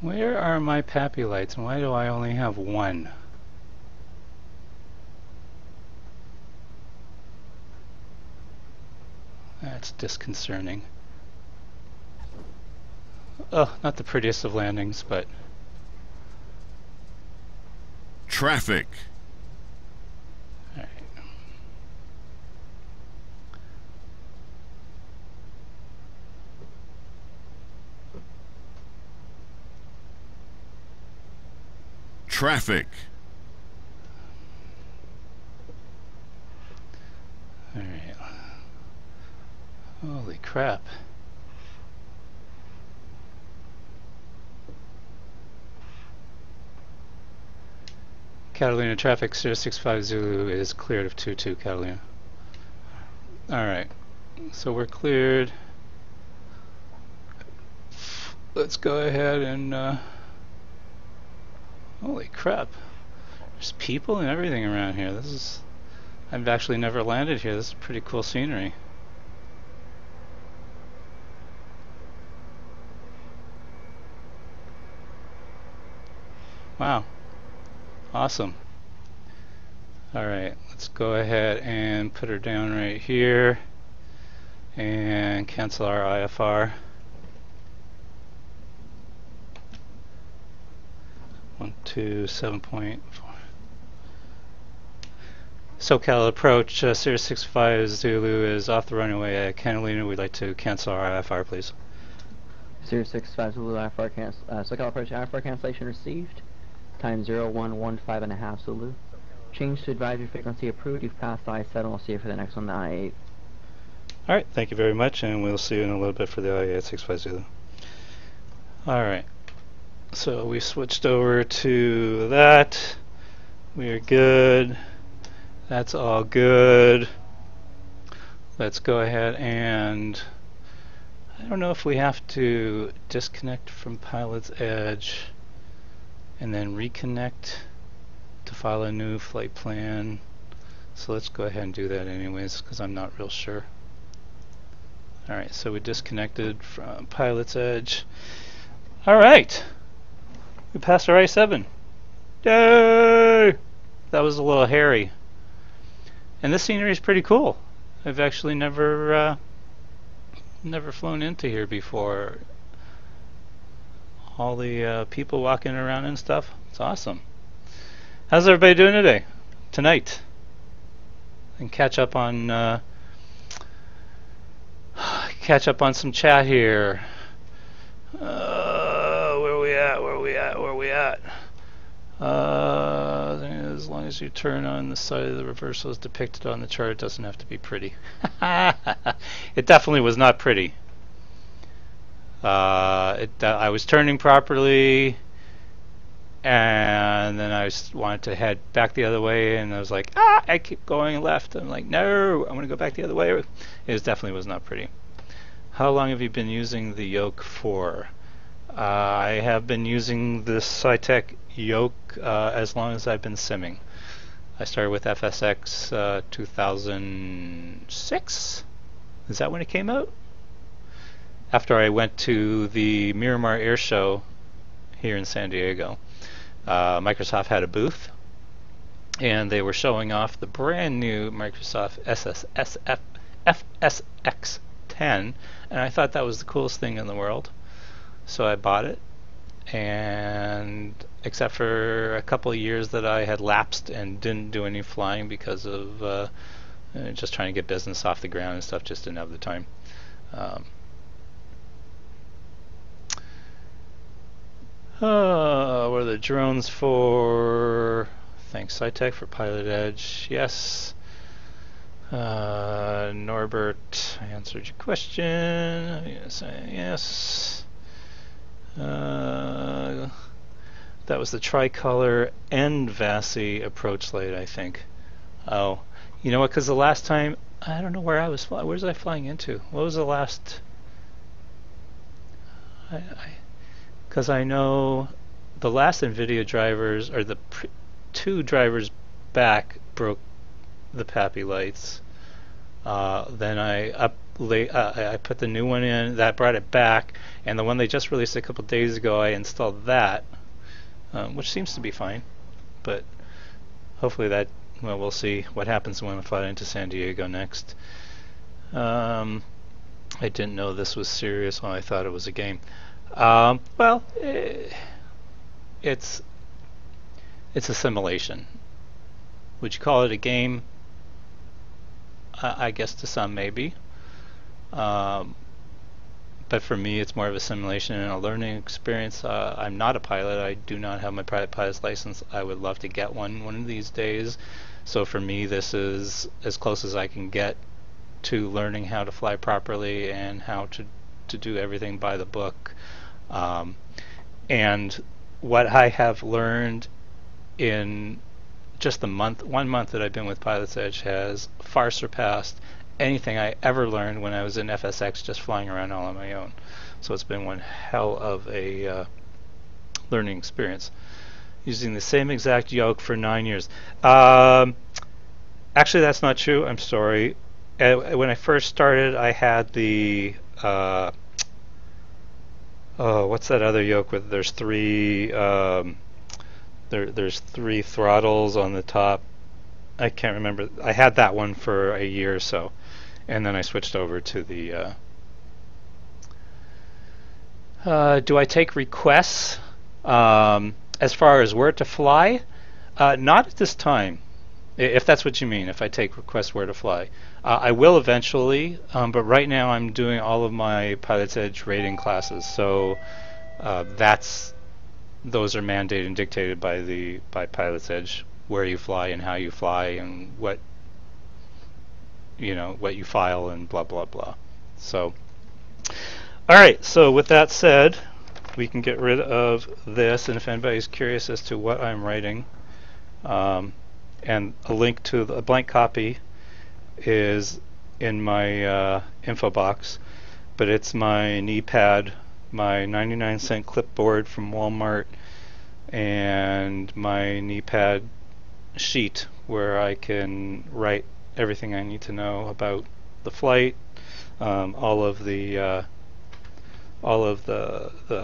S1: Where are my PAPI lights, and why do I only have one? That's disconcerting. Oh, not the prettiest of landings, but...
S8: Traffic.
S1: All right.
S8: Traffic.
S1: All right. Holy crap. Catalina traffic 065 Zulu is cleared of 22 Catalina. Alright, so we're cleared. Let's go ahead and holy crap. There's people and everything around here. I've actually never landed here. This is pretty cool scenery. Wow. Awesome. Alright, let's go ahead and put her down right here and cancel our IFR. 127.4. SoCal approach 065 Zulu is off the runway at Catalina. We'd like to cancel our IFR, please.
S3: 065 Zulu IFR cancel. SoCal approach IFR cancellation received. Time 0115.5 Zulu. Change to advisory frequency approved. You've passed the I-7. We'll see you for the next one, the I-8.
S1: Alright, thank you very much, and we'll see you in a little bit for the I-8 65 Zulu. Alright, so we switched over to that. We are good. That's all good. Let's go ahead and I don't know if we have to disconnect from PilotEdge and then reconnect to file a new flight plan. So let's go ahead and do that anyways, because I'm not real sure. Alright, so we disconnected from PilotEdge. Alright, we passed our I-7. Yay! That was a little hairy. And this scenery is pretty cool. I've actually never flown into here before. All the people walking around and stuff. It's awesome. How's everybody doing today? Tonight? And catch up on some chat here. Where we at? As long as you turn on the side of the reversal as depicted on the chart, it doesn't have to be pretty. It definitely was not pretty. I was turning properly, and then I wanted to head back the other way, and I was like, I keep going left. I'm like, no, I'm going to go back the other way. It definitely was not pretty. How long have you been using the yoke for? I have been using this SciTech yoke as long as I've been simming. I started with FSX 2006. Is that when it came out? After I went to the Miramar Air Show here in San Diego, Microsoft had a booth, and they were showing off the brand new Microsoft FSX10, and I thought that was the coolest thing in the world. So I bought it, and except for a couple of years that I had lapsed and didn't do any flying because of just trying to get business off the ground and stuff, just didn't have the time. What are the drones for? Thanks SciTech for PilotEdge. Yes. Norbert, I answered your question. Yes, yes. That was the tricolor and VASI approach light, I think. Oh, you know what? Because the last time, I don't know where I was flying. Where was I flying into? What was the last? Because I know the last NVIDIA drivers, or the two drivers back, broke the PAPI lights. Then I put the new one in, that brought it back, and the one they just released a couple days ago, I installed that, which seems to be fine. But hopefully that, well, we'll see what happens when I fly into San Diego next. I didn't know this was serious when I thought it was a game. Well, it's a simulation. Would you call it a game? I guess to some maybe. But for me it's more of a simulation and a learning experience. I'm not a pilot. I do not have my private pilot's license. I would love to get one of these days. So for me this is as close as I can get to learning how to fly properly and how to do everything by the book. And what I have learned in just the 1 month that I've been with PilotEdge has far surpassed anything I ever learned when I was in FSX just flying around all on my own. So it's been one hell of a learning experience. Using the same exact yoke for 9 years. Actually, that's not true. I'm sorry. When I first started, I had the what's that other yoke with? There's three. There's three throttles on the top. I can't remember. I had that one for a year or so, and then I switched over to the. Do I take requests as far as where to fly? Not at this time. If that's what you mean, if I take requests where to fly. I will eventually, but right now I'm doing all of my PilotEdge rating classes, so those are mandated and dictated by PilotEdge, where you fly and how you fly and what you file and blah blah blah. So, all right. So with that said, we can get rid of this, and if anybody's curious as to what I'm writing, and a link to a blank copy is in my info box, but it's my knee pad, my 99-cent clipboard from Walmart, and my knee pad sheet where I can write everything I need to know about the flight, all of the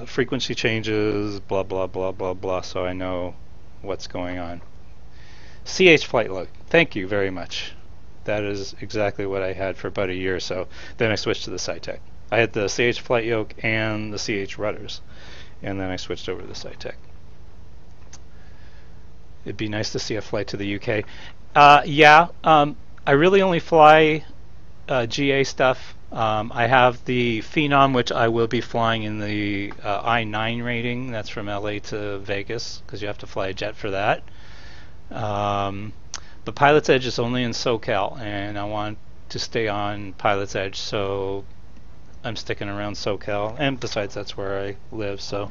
S1: frequency changes, blah blah blah blah blah, so I know what's going on. CH flight log. Thank you very much. That is exactly what I had for about a year or so. Then I switched to the SciTech. I had the CH flight yoke and the CH rudders, and then I switched over to the SciTech. It'd be nice to see a flight to the UK. Yeah, I really only fly GA stuff. I have the Phenom, which I will be flying in the I-9 rating. That's from LA to Vegas, because you have to fly a jet for that. But PilotEdge is only in SoCal, and I want to stay on PilotEdge, so I'm sticking around SoCal. And besides, that's where I live, so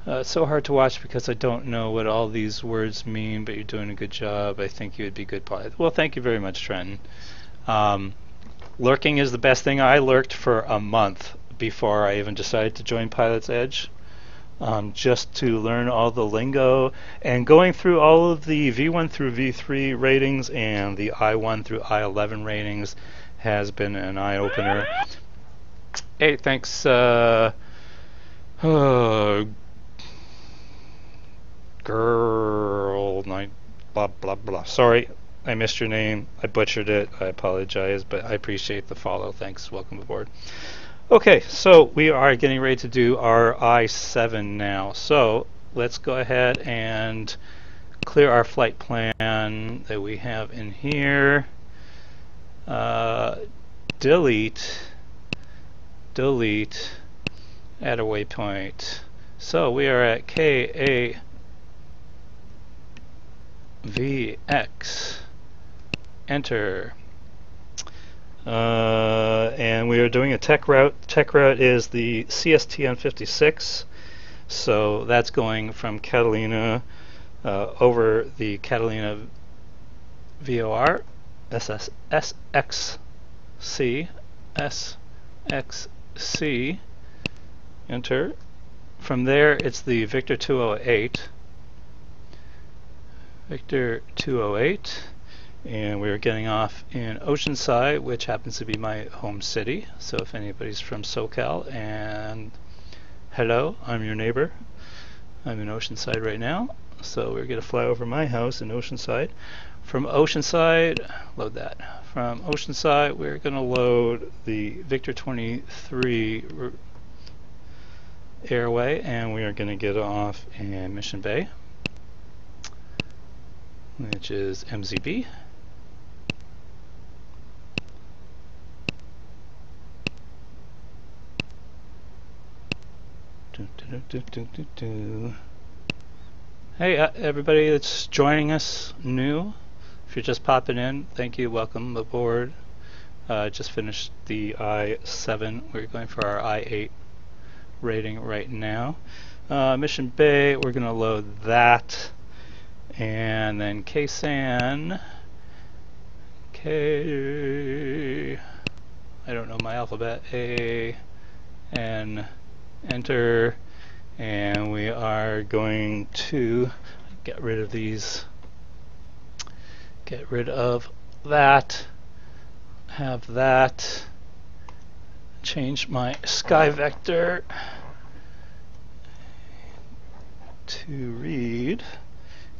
S1: it's so hard to watch because I don't know what all these words mean, but you're doing a good job. I think you would be good pilot. Well, thank you very much, Trenton. Lurking is the best thing. I lurked for a month before I even decided to join PilotEdge. Just to learn all the lingo, and going through all of the V1 through V3 ratings and the I1 through I11 ratings has been an eye-opener. Hey, thanks, girl, blah blah blah. Sorry, I missed your name. I butchered it. I apologize, but I appreciate the follow. Thanks. Welcome aboard. Okay, so we are getting ready to do our I-7 now. So let's go ahead and clear our flight plan that we have in here. Delete, add a waypoint. So we are at KAVX. Enter. And we are doing a tech route. Tech route is the CSTN56, so that's going from Catalina over the Catalina VOR SXC, enter. From there it's the Victor 208, and we're getting off in Oceanside, which happens to be my home city. So if anybody's from SoCal, and hello, I'm your neighbor. I'm in Oceanside right now. So we're going to fly over my house in Oceanside. From Oceanside, load that. From Oceanside, we're going to load the Victor 23 airway, and we are going to get off in Mission Bay, which is MZB. Hey, everybody that's joining us new. If you're just popping in, thank you. Welcome aboard. Just finished the I-7. We're going for our I-8 rating right now. Mission Bay, we're going to load that. and then KSAN, K, I don't know my alphabet, A, N, enter, and we are going to get rid of these, get rid of that, have that, change my sky vector to read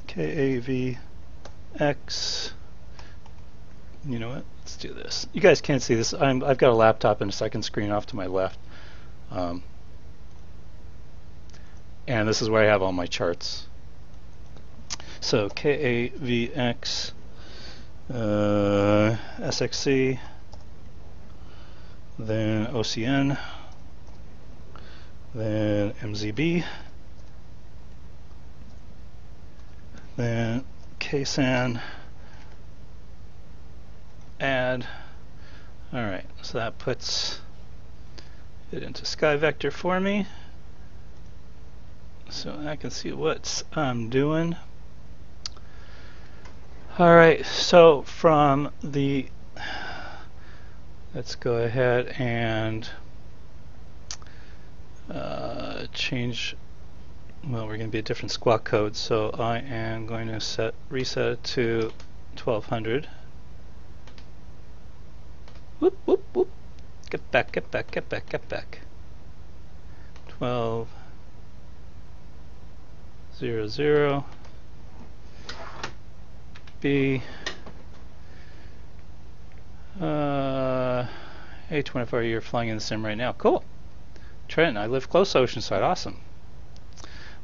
S1: KAVX. You know what? Let's do this. You guys can't see this. I've got a laptop and a second screen off to my left. And this is where I have all my charts. So KAVX, SXC, then OCN, then MZB, then KSAN, add. Alright, so that puts it into sky vector for me, so I can see what I'm doing. Alright, so from the, let's go ahead and change, well, we're going to be a different squawk code, so I am going to reset it to 1200. Whoop, whoop, whoop. Get back, get back, get back, get back. 1200 B A24, you're flying in the sim right now. Cool. Trent, I live close to Oceanside. Awesome.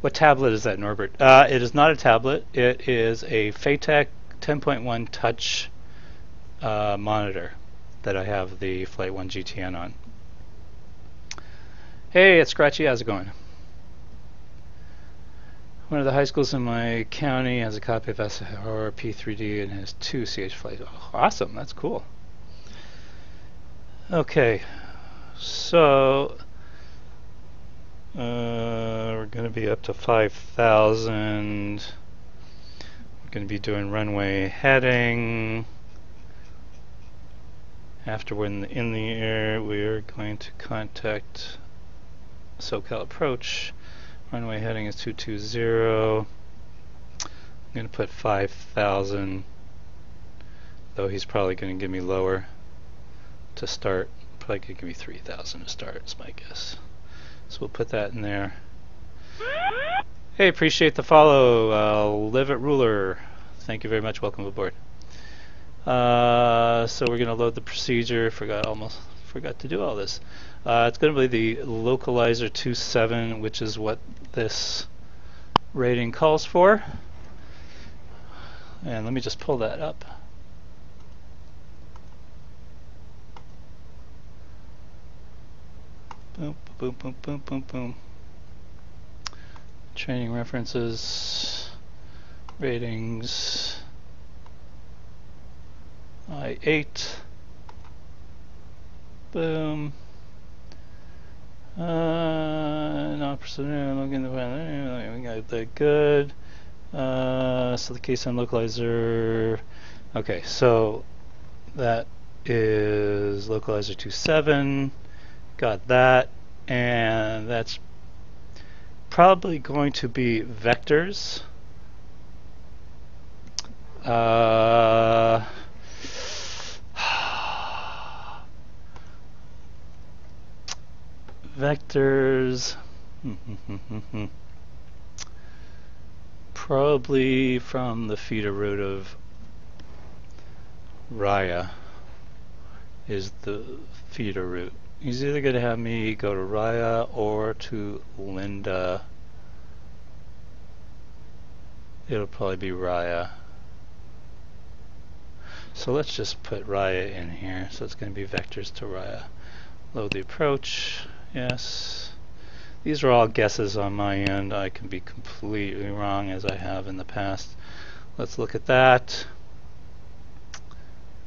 S1: What tablet is that, Norbert? It is not a tablet. It is a Phatek 10.1 touch monitor that I have the Flight 1 GTN on. Hey, it's Scratchy. How's it going? One of the high schools in my county has a copy of SR P3D and has 2 CH flights. Oh, awesome. That's cool. Okay. So we're going to be up to 5,000. We're going to be doing runway heading. After we're in the air, we are going to contact SoCal approach. Runway heading is 220. I'm going to put 5,000, though he's probably going to give me lower to start. Probably going to give me 3,000 to start, is my guess. So we'll put that in there. Hey, appreciate the follow, Live at Ruler. Thank you very much. Welcome aboard. So we're going to load the procedure. Almost forgot to do all this. It's going to be the localizer 27, which is what this rating calls for. And let me just pull that up. Boom, boom, boom, boom, boom, boom. Training references, ratings, I8, boom. Not pursuing, looking the we got that good. So the case on localizer. Okay, so that is localizer 27. Got that, and that's probably going to be vectors. Vectors. Probably from the feeder route of Raya is the feeder route. He's either going to have me go to Raya or to Linda. It'll probably be Raya. So let's just put Raya in here. So it's going to be vectors to Raya. Load the approach. Yes. These are all guesses on my end. I can be completely wrong, as I have in the past. Let's look at that.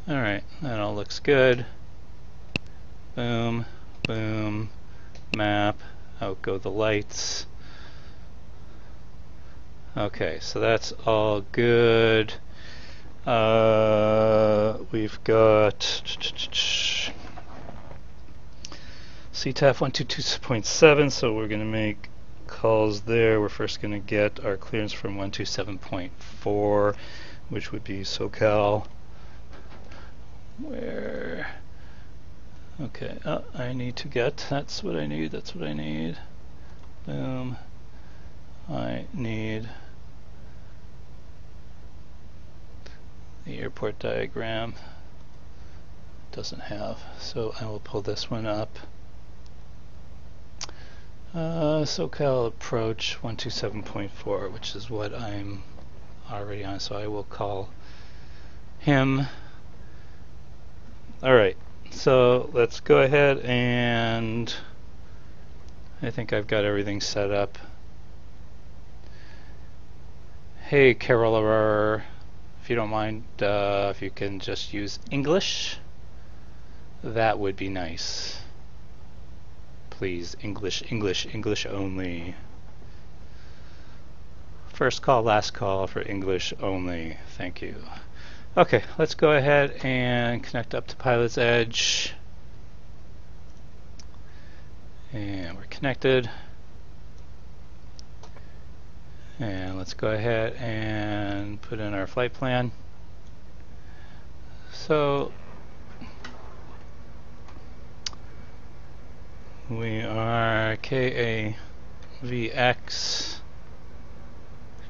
S1: Alright, that all looks good. Boom, boom, map, out go the lights. Okay, so that's all good. We've got CTAF 122.7, so we're going to make calls there. We're first going to get our clearance from 127.4, which would be SoCal. Where? Okay, I need to get, that's what I need. Boom. I need the airport diagram. Doesn't have, so I will pull this one up. SoCal approach 127.4, which is what I'm already on, so I will call him. Alright, so let's go ahead, and I think I've got everything set up. Hey Carol, if you don't mind, if you can just use English, that would be nice. Please, English only. First call, last call for English only. Thank you. Okay, let's go ahead and connect up to PilotEdge. And we're connected. And let's go ahead and put in our flight plan. So we are KAVX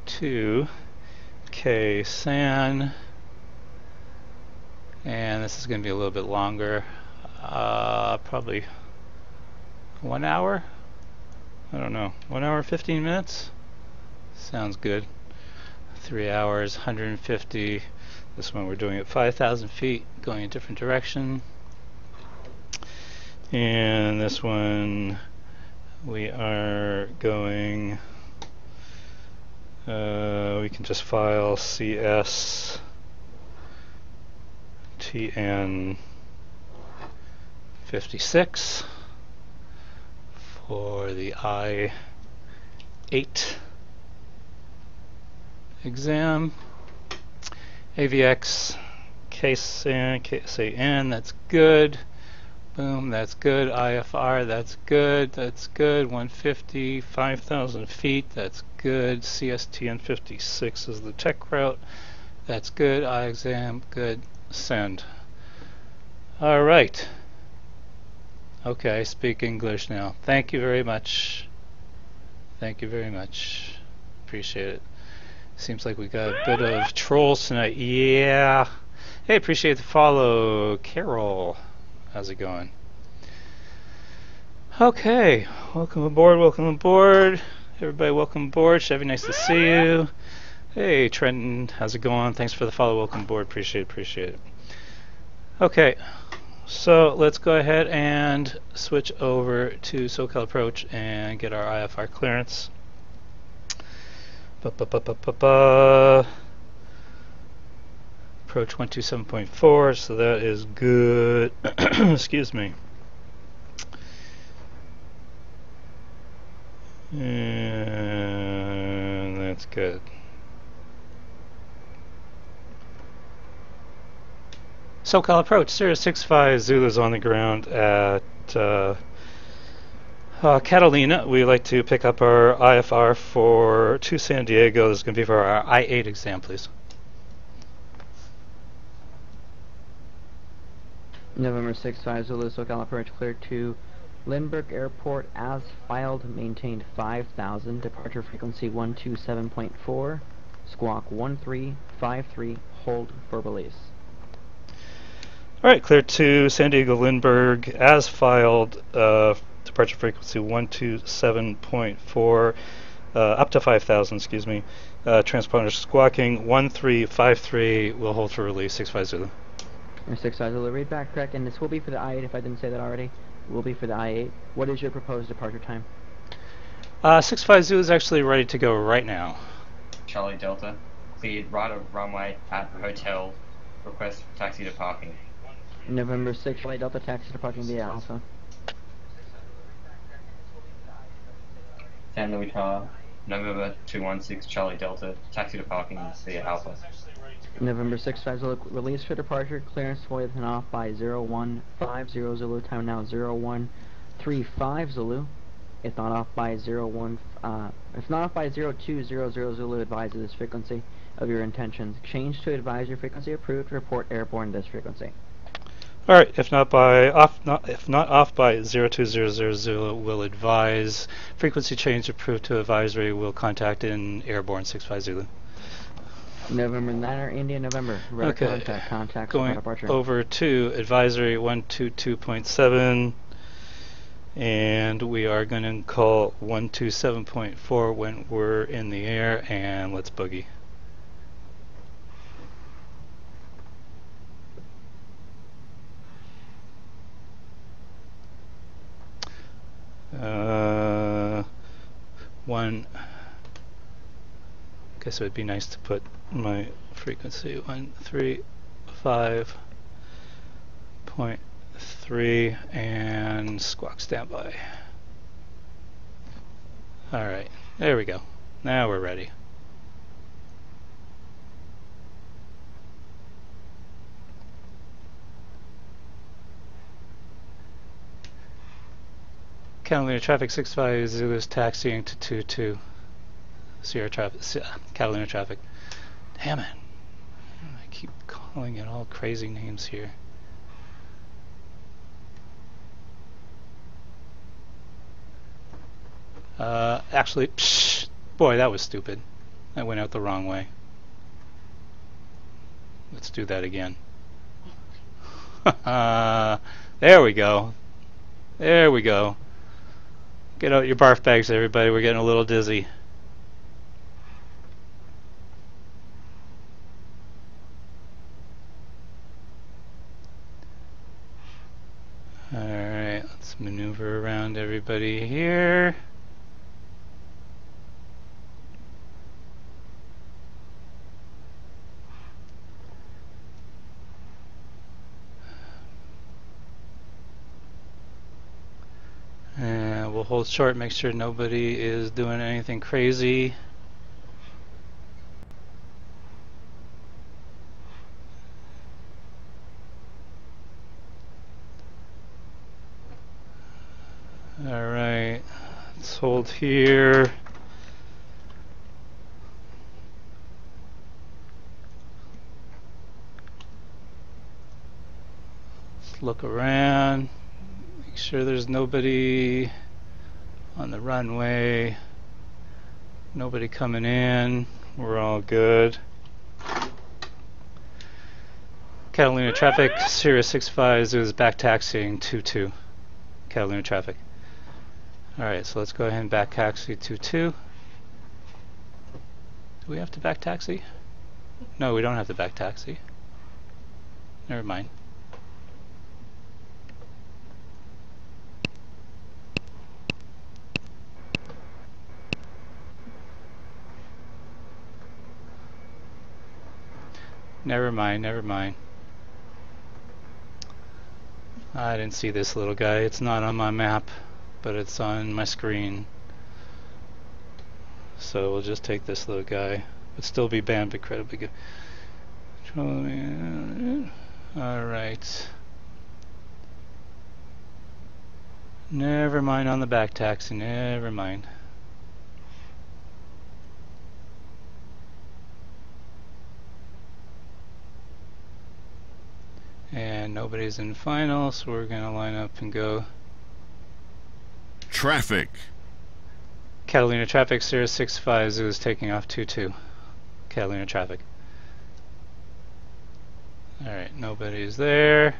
S1: to KSAN, and this is going to be a little bit longer, probably 1 hour? I don't know, 1 hour 15 minutes? Sounds good. 3 hours, 150. This one we're doing at 5,000 feet, going a different direction. And this one we are going, we can just file CS TN 56 for the I-8 exam. AVX KSAN, that's good. Boom, that's good. IFR, that's good. 150, 5,000 feet, that's good. CSTN 56 is the tech route. That's good. I-exam, good. Send. Alright. Okay, I speak English now. Thank you very much. Appreciate it. Seems like we got a bit of trolls tonight. Yeah. Hey, appreciate the follow, Carol. How's it going? Okay, welcome aboard. Everybody, welcome aboard. Chevy, nice to see you. Hey, Trenton, how's it going? Thanks for the follow, welcome aboard. Appreciate it. Okay, so let's go ahead and switch over to SoCal Approach and get our IFR clearance. Approach 127.4, so that is good. Excuse me. And that's good. SoCal Approach 065 Zulu's on the ground at Catalina. We like to pick up our IFR to San Diego. This is going to be for our I-8 exam, please.
S3: November 6-5 Zulu, SoCal Approach clear to Lindbergh Airport as filed, maintained 5,000, departure frequency 127.4, squawk 1353, hold for release.
S1: Alright, clear to San Diego Lindbergh as filed, departure frequency 127.4, up to 5,000, excuse me. Transponder squawking 1353, will hold for release, 65 Zulu.
S3: Or 6-5 Zulu, read back correct, and this will be for the I-8 if I didn't say that already. It will be for the I-8. What is your proposed departure time?
S1: 65 Zulu is actually ready to go right now.
S9: Charlie Delta, cleared right of runway at hotel, request taxi to parking.
S3: November 6 Charlie Delta, taxi to parking via Alpha.
S9: San Luis Tower, November 216 Charlie Delta, taxi to parking via Alpha.
S3: November 6 5 Zulu, release for departure, clearance with and off by 0150 Zulu, time now 0135 Zulu. If not off by 0200 Zulu, advise of this frequency of your intentions. Change to advisory frequency approved, report airborne this frequency.
S1: All right, if not off by 0200 Zulu, will advise. Frequency change approved to advisory. Will contact in airborne 65 Zulu.
S3: November 9 or India, November. Red
S1: Okay,
S3: contact
S1: going
S3: departure.
S1: over to advisory 122.7, and we are going to call 127.4 when we're in the air, and let's boogie. Guess it would be nice to put my frequency 135.3 and squawk standby. Alright, there we go. Now we're ready. Catalina traffic 65 Zulu is taxiing to 22. Sierra traffic, Catalina traffic. Damn it. I keep calling it all crazy names here. Actually, boy, that was stupid. I went out the wrong way. Let's do that again. There we go. There we go. Get out your barf bags, everybody. We're getting a little dizzy. Alright, let's maneuver around everybody here. And we'll hold short, make sure nobody is doing anything crazy. Alright, let's hold here. Let's look around. Make sure there's nobody on the runway. Nobody coming in. We're all good. Catalina traffic, Sirius 65 is back taxiing 22. Catalina traffic. Alright, so let's go ahead and back taxi 22. Do we have to back taxi? No, we don't have to back taxi. Never mind. Never mind, never mind. I didn't see this little guy. It's not on my map, but it's on my screen. So we'll just take this little guy. Would still be banned, but incredibly good. Alright. Never mind on the back taxi, never mind. And nobody's in final, so we're gonna line up and go.
S8: Traffic.
S1: Catalina traffic, Sirius 65 is taking off 22. Catalina traffic. Alright, nobody's there.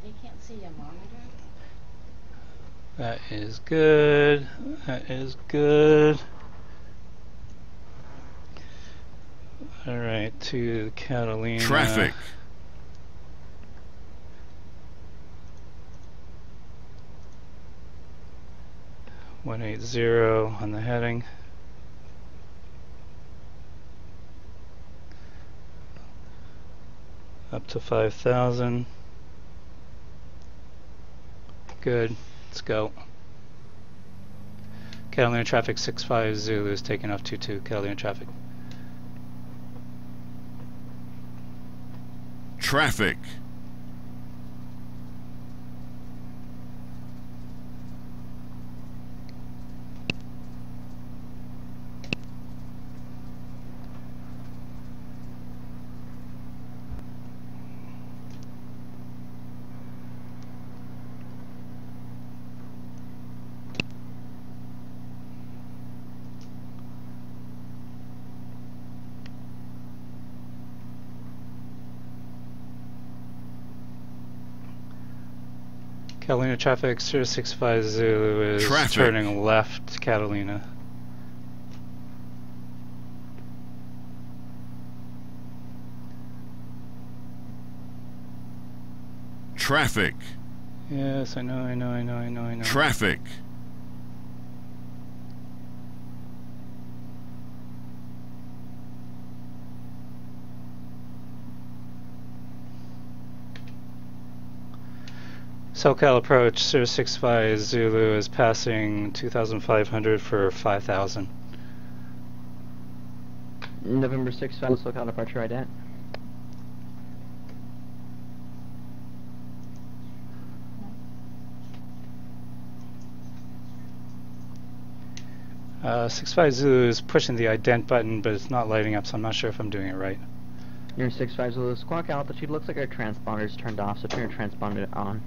S10: You can't see your monitor?
S1: That is good. That is good. Alright, to Catalina.
S8: Traffic.
S1: .180 on the heading. Up to 5,000. Good. Let's go. Catalina traffic 65 Zulu is taking off 22. Catalina traffic.
S8: Traffic.
S1: Catalina traffic 065 Zulu is
S8: Traffic.
S1: turning left, Catalina.
S8: Traffic.
S1: Yes, I know.
S8: Traffic.
S1: SoCal approach 065 Zulu is passing 2,500 for 5,000.
S3: November 6th, final SoCal departure right at.
S1: 65 Zulu is pushing the ident button, but it's not lighting up, so I'm not sure if I'm doing it right.
S3: You're 65 Zulu. Squawk altitude. Looks like our transponder's turned off, so turn your transponder on.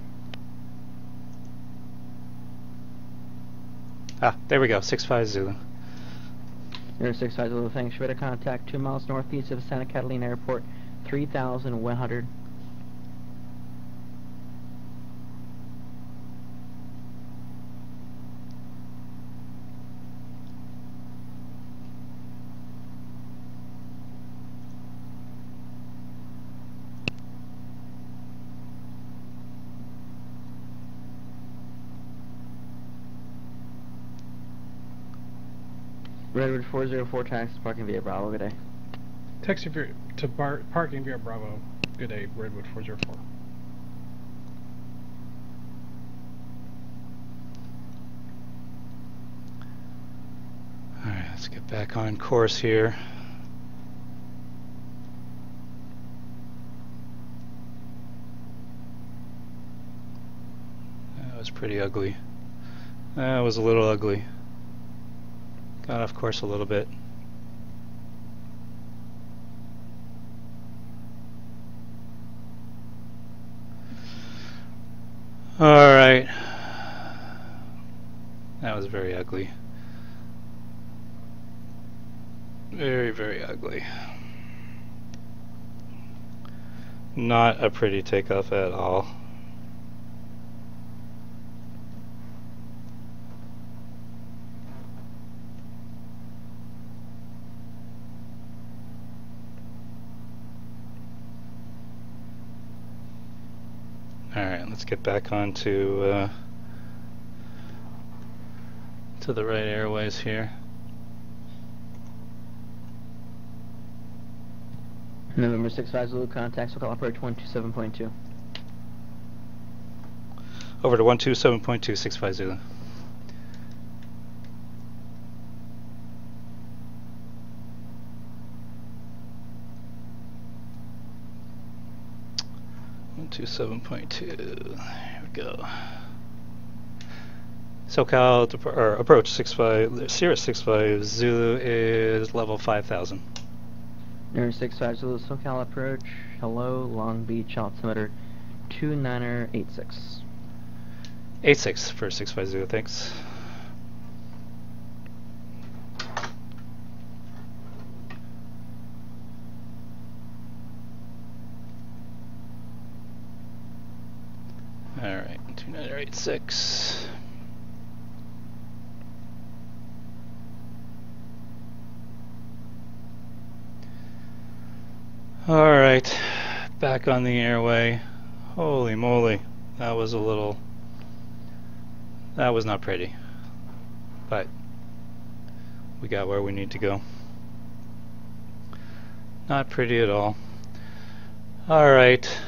S1: Ah, there we go, 65 Zulu.
S3: You're 65 Zulu. Thanks. Radar contact 2 miles northeast of Santa Catalina Airport, 3,100. Redwood 404 taxi parking via Bravo. Good day.
S7: Taxi to parking via Bravo. Good day, Redwood 404.
S1: Alright, let's get back on course here. That was pretty ugly. That was a little ugly. Got off course a little bit. Alright. That was very ugly. Very, very ugly. Not a pretty takeoff at all. Alright, let's get back on to the right airways here.
S3: November 65 Zulu contact SoCal approach 127.2.
S1: Over to 127.2, 65 Zulu. To 7.2. Here we go. SoCal approach 65 Zulu is level 5,000.
S3: Air 65 Zulu SoCal approach. Hello, Long Beach altimeter 2986.
S1: 86 for 65 Zulu. Thanks. Alright, 2986. Alright, back on the airway. Holy moly, that was not pretty. But we got where we need to go. Not pretty at all. Alright.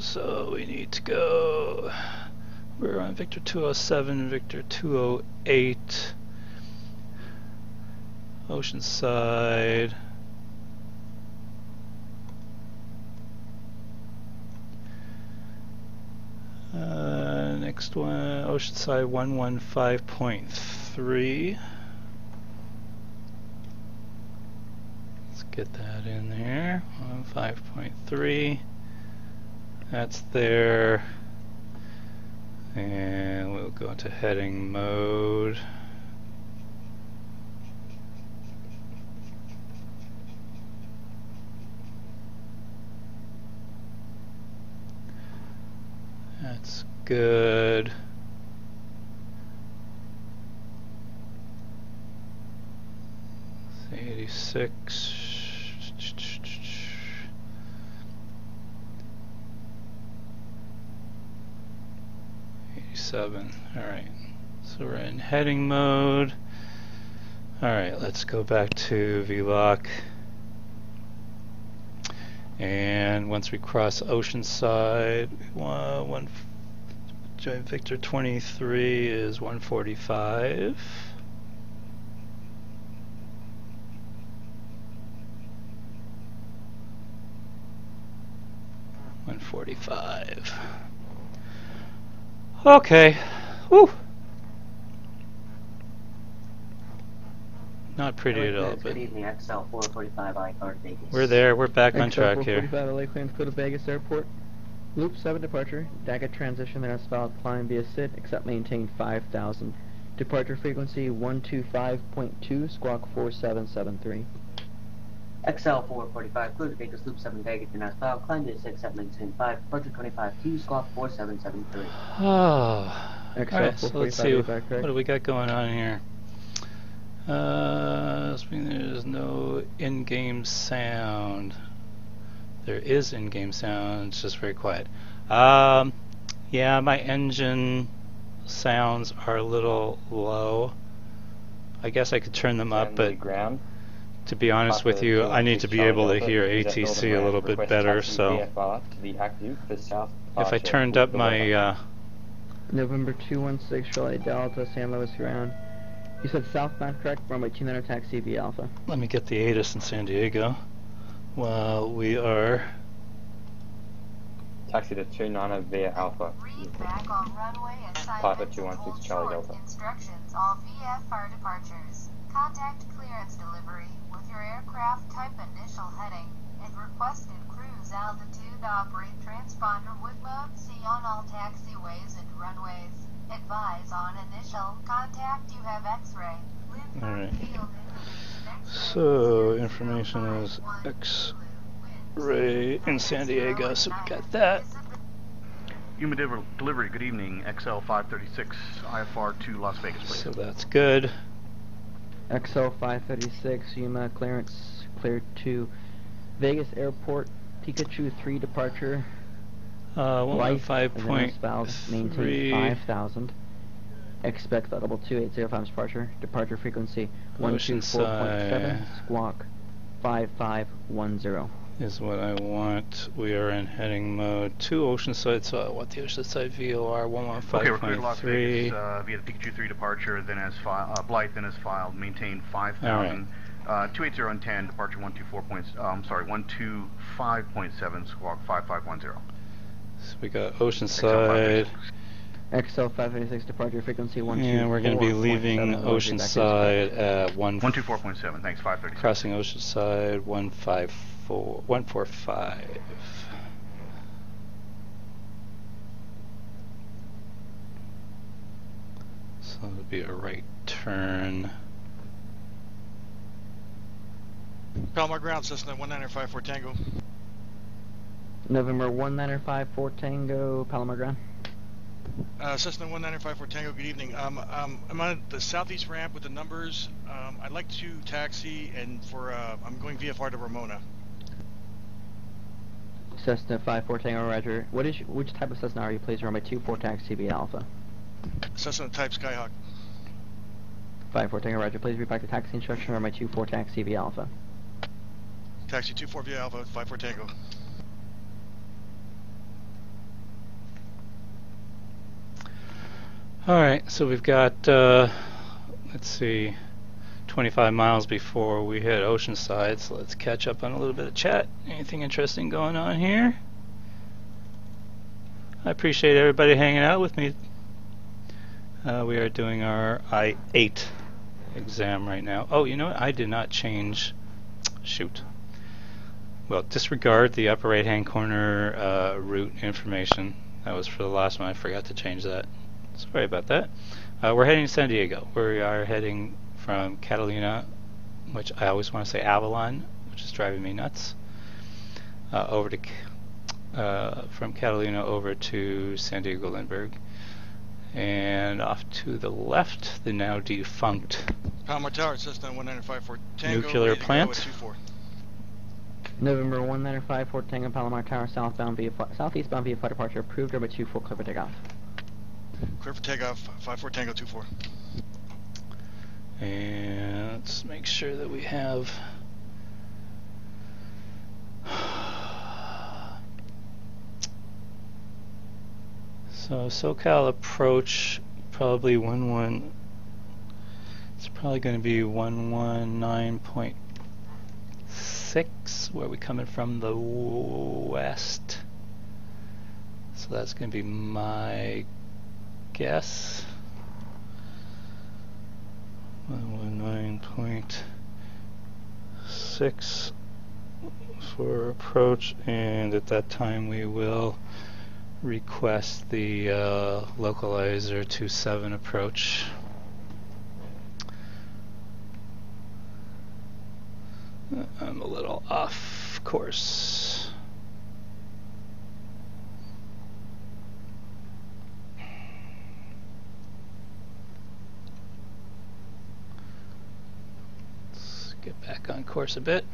S1: So we need to go. We're on Victor 207, Victor 208, Oceanside. Next one, Oceanside 115.3. Let's get that in there. 15.3. That's there. And we'll go into heading mode. That's good. Let's see, 86. 87. Alright. So we're in heading mode. Alright, let's go back to VLOC. And once we cross Oceanside, Victor 23 is 145. Okay. Woo. Not pretty at all, but
S10: Good evening, XL 445 iCard Vegas.
S1: we're there. We're back on track here.
S3: 445 LA claims go to Vegas Airport. Loop 7 departure. DACA transition that has filed climb via SIT, except maintain 5,000. Departure frequency 125.2, squawk 4773.
S10: XL 445, clear to Vegas Loop 7 Vegas, do not file, climb via 6, except maintain 5, departure 25T, squawk 4773.
S1: Oh.
S3: XL
S1: Alright, so let's see.
S3: 445
S1: What do we got going on here? There's no in-game sound. There is in-game sound, it's just very quiet. Yeah, my engine sounds are a little low. I guess I could turn them up, but to be honest with you, I need to be able to hear ATC a little bit better, so if I turned up my
S3: November 216 Charlie Delta, San Luis ground. You said southbound, correct? Runway 29 taxi via Alpha.
S1: let me get the ATIS in San Diego while we are
S9: Taxi to 29 via Alpha.
S6: Read back on runway
S9: Pilot
S6: assignment
S9: 216
S6: and hold
S9: Charlie
S6: short
S9: Delta.
S6: instructions all VFR departures. Contact clearance delivery with your aircraft type initial heading and requested cruise altitude. Operate transponder with mode C on all taxiways and runways. Advise on initial contact. You have X-ray.
S1: Alright. So information is X-ray in San Diego, so we got that.
S11: Human delivery, good evening. XL 536, IFR to Las Vegas, please.
S1: So that's good.
S3: XL 536, Yuma clearance cleared to Vegas Airport. Pikachu 3 departure.
S1: 115.3.
S3: Maintain 5,000. Expect level 2805 departure. Departure frequency 124.7. Squawk 5510.
S1: Is what I want. We are in heading mode to Oceanside, so I want the Oceanside VOR 115.3.
S11: Okay, we're cleared to Las Vegas via the Pikachu 3 departure, then as Blythe, then as filed, maintain 5,000. 280 and 10, departure 125.7, squawk 5510.
S1: So we got Oceanside.
S3: XL 586 departure frequency 124.7.
S1: And we're going to be leaving Oceanside at
S11: 124.7, thanks, 536.
S1: Crossing Oceanside 145. So it'll be a right turn.
S12: Palomar ground, Cessna 1954 Tango.
S3: November 1954 Tango, Palomar ground.
S12: Cessna 1954 Tango, good evening. I'm on the southeast ramp with the numbers. I'd like to taxi, and I'm going VFR to Ramona.
S3: Cessna 54 Tango, Roger. Which type of Cessna are you, please? Runway 24 taxi via Alpha.
S12: Cessna type Skyhawk.
S3: 54 Tango, Roger. Please read back the taxi instruction. Runway 24 taxi via Alpha.
S12: Taxi 24 via Alpha, 54 Tango.
S1: Alright, so we've got, let's see, 25 miles before we hit Oceanside, so let's catch up on a little bit of chat. Anything interesting going on here? I appreciate everybody hanging out with me. We are doing our I-8 exam right now. Oh, you know what? I did not change. Shoot. Well, disregard the upper right-hand corner route information. That was for the last one. I forgot to change that. Sorry about that. We're heading to San Diego. We are heading from Catalina, which I always want to say Avalon, which is driving me nuts, over to from Catalina over to San Diego Lindbergh, and off to the left, the now defunct
S12: Palomar Tower, Cessna 195 Tango,
S1: nuclear plant.
S3: November 195 Fort Tango, Palomar Tower, southbound southeastbound via flight departure approved. Over 24, clear for takeoff.
S12: Clear for takeoff, 54 Tango 24.
S1: And let's make sure that we have so SoCal approach probably it's probably going to be 119.6 where we coming from the west, so that's going to be my guess. 119.6 for approach, and at that time we will request the localizer 27 approach. I'm a little off course. Let's get back on course a bit.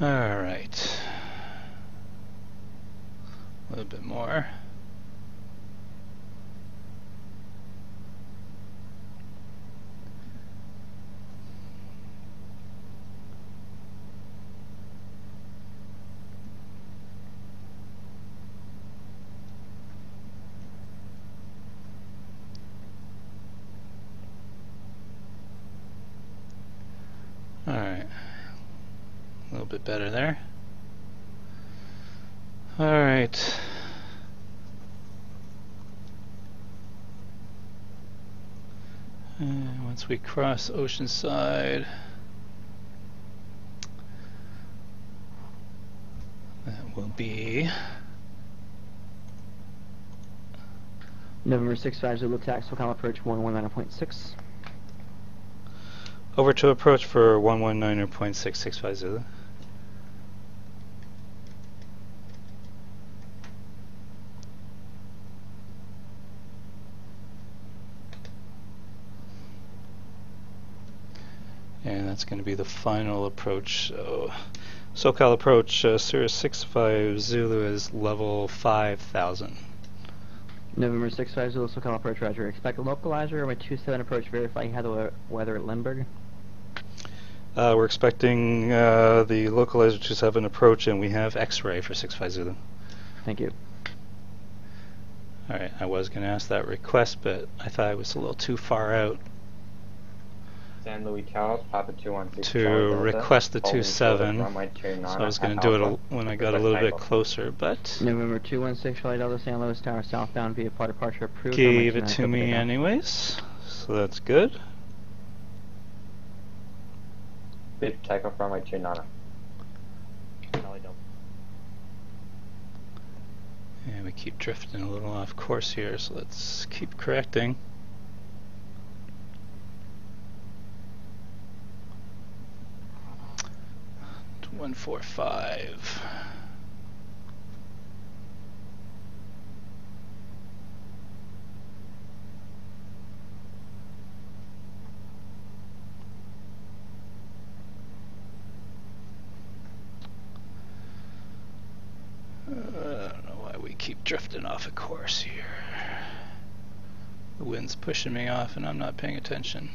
S1: All right. A little bit more. All right. A little bit better there. All right. And once we cross Oceanside, that will be
S3: November 65 Zulu tax, SoCal approach 119.6.
S1: over to approach for 119.665 Zulu. And that's going to be the final approach. So, SoCal approach, Sirius 65 Zulu is level 5,000.
S3: November 65 Zulu SoCal approach, roger. Expect a localizer over 27 approach, verify you have the weather at Lindbergh.
S1: We're expecting the localizer 27 approach, and we have X-ray for 65 Zulu.
S3: Thank you.
S1: Alright, I was going to ask that request, but I thought it was a little too far out
S9: San Luis Charles, Papa 216
S1: to request the 27, so I was going to do it when I got a little bit closer, but
S3: November 216 Charlie Delta, San Luis Tower, southbound via flight departure approved.
S1: gave it to me anyways, so that's good.
S9: Big takeoff runway 29.
S1: And we keep drifting a little off course here, so let's keep correcting. To 145. I don't know why we keep drifting off a course here. The wind's pushing me off and I'm not paying attention.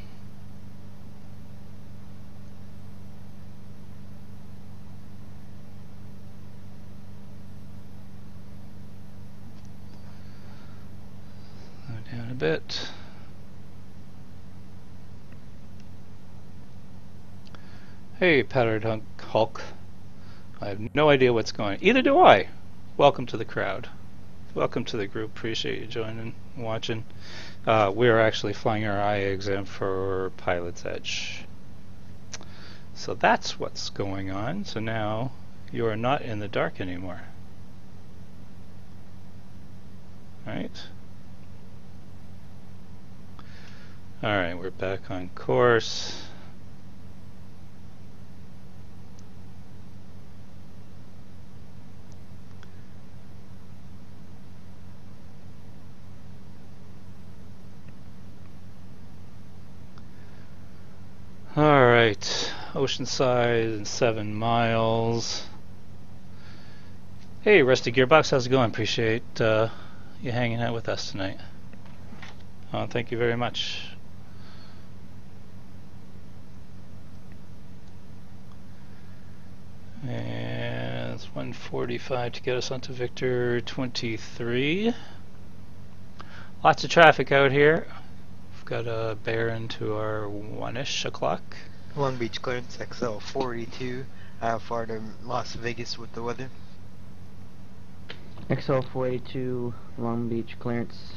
S1: bit. Hey, Powdered Hulk. I have no idea what's going on. Either do I. Welcome to the crowd. Welcome to the group. Appreciate you joining and watching. We are actually flying our IA exam for PilotEdge. So that's what's going on. So now you are not in the dark anymore. Right? Alright, we're back on course. Alright, Oceanside, 7 miles. Hey, Rusty Gearbox, how's it going? Appreciate you hanging out with us tonight. Thank you very much. And it's 1:45 to get us onto Victor 23. Lots of traffic out here. We've got a bear into our 1-ish o'clock.
S13: Long Beach clearance XL 42. How far to Las Vegas with the weather?
S3: XL 482 Long Beach clearance.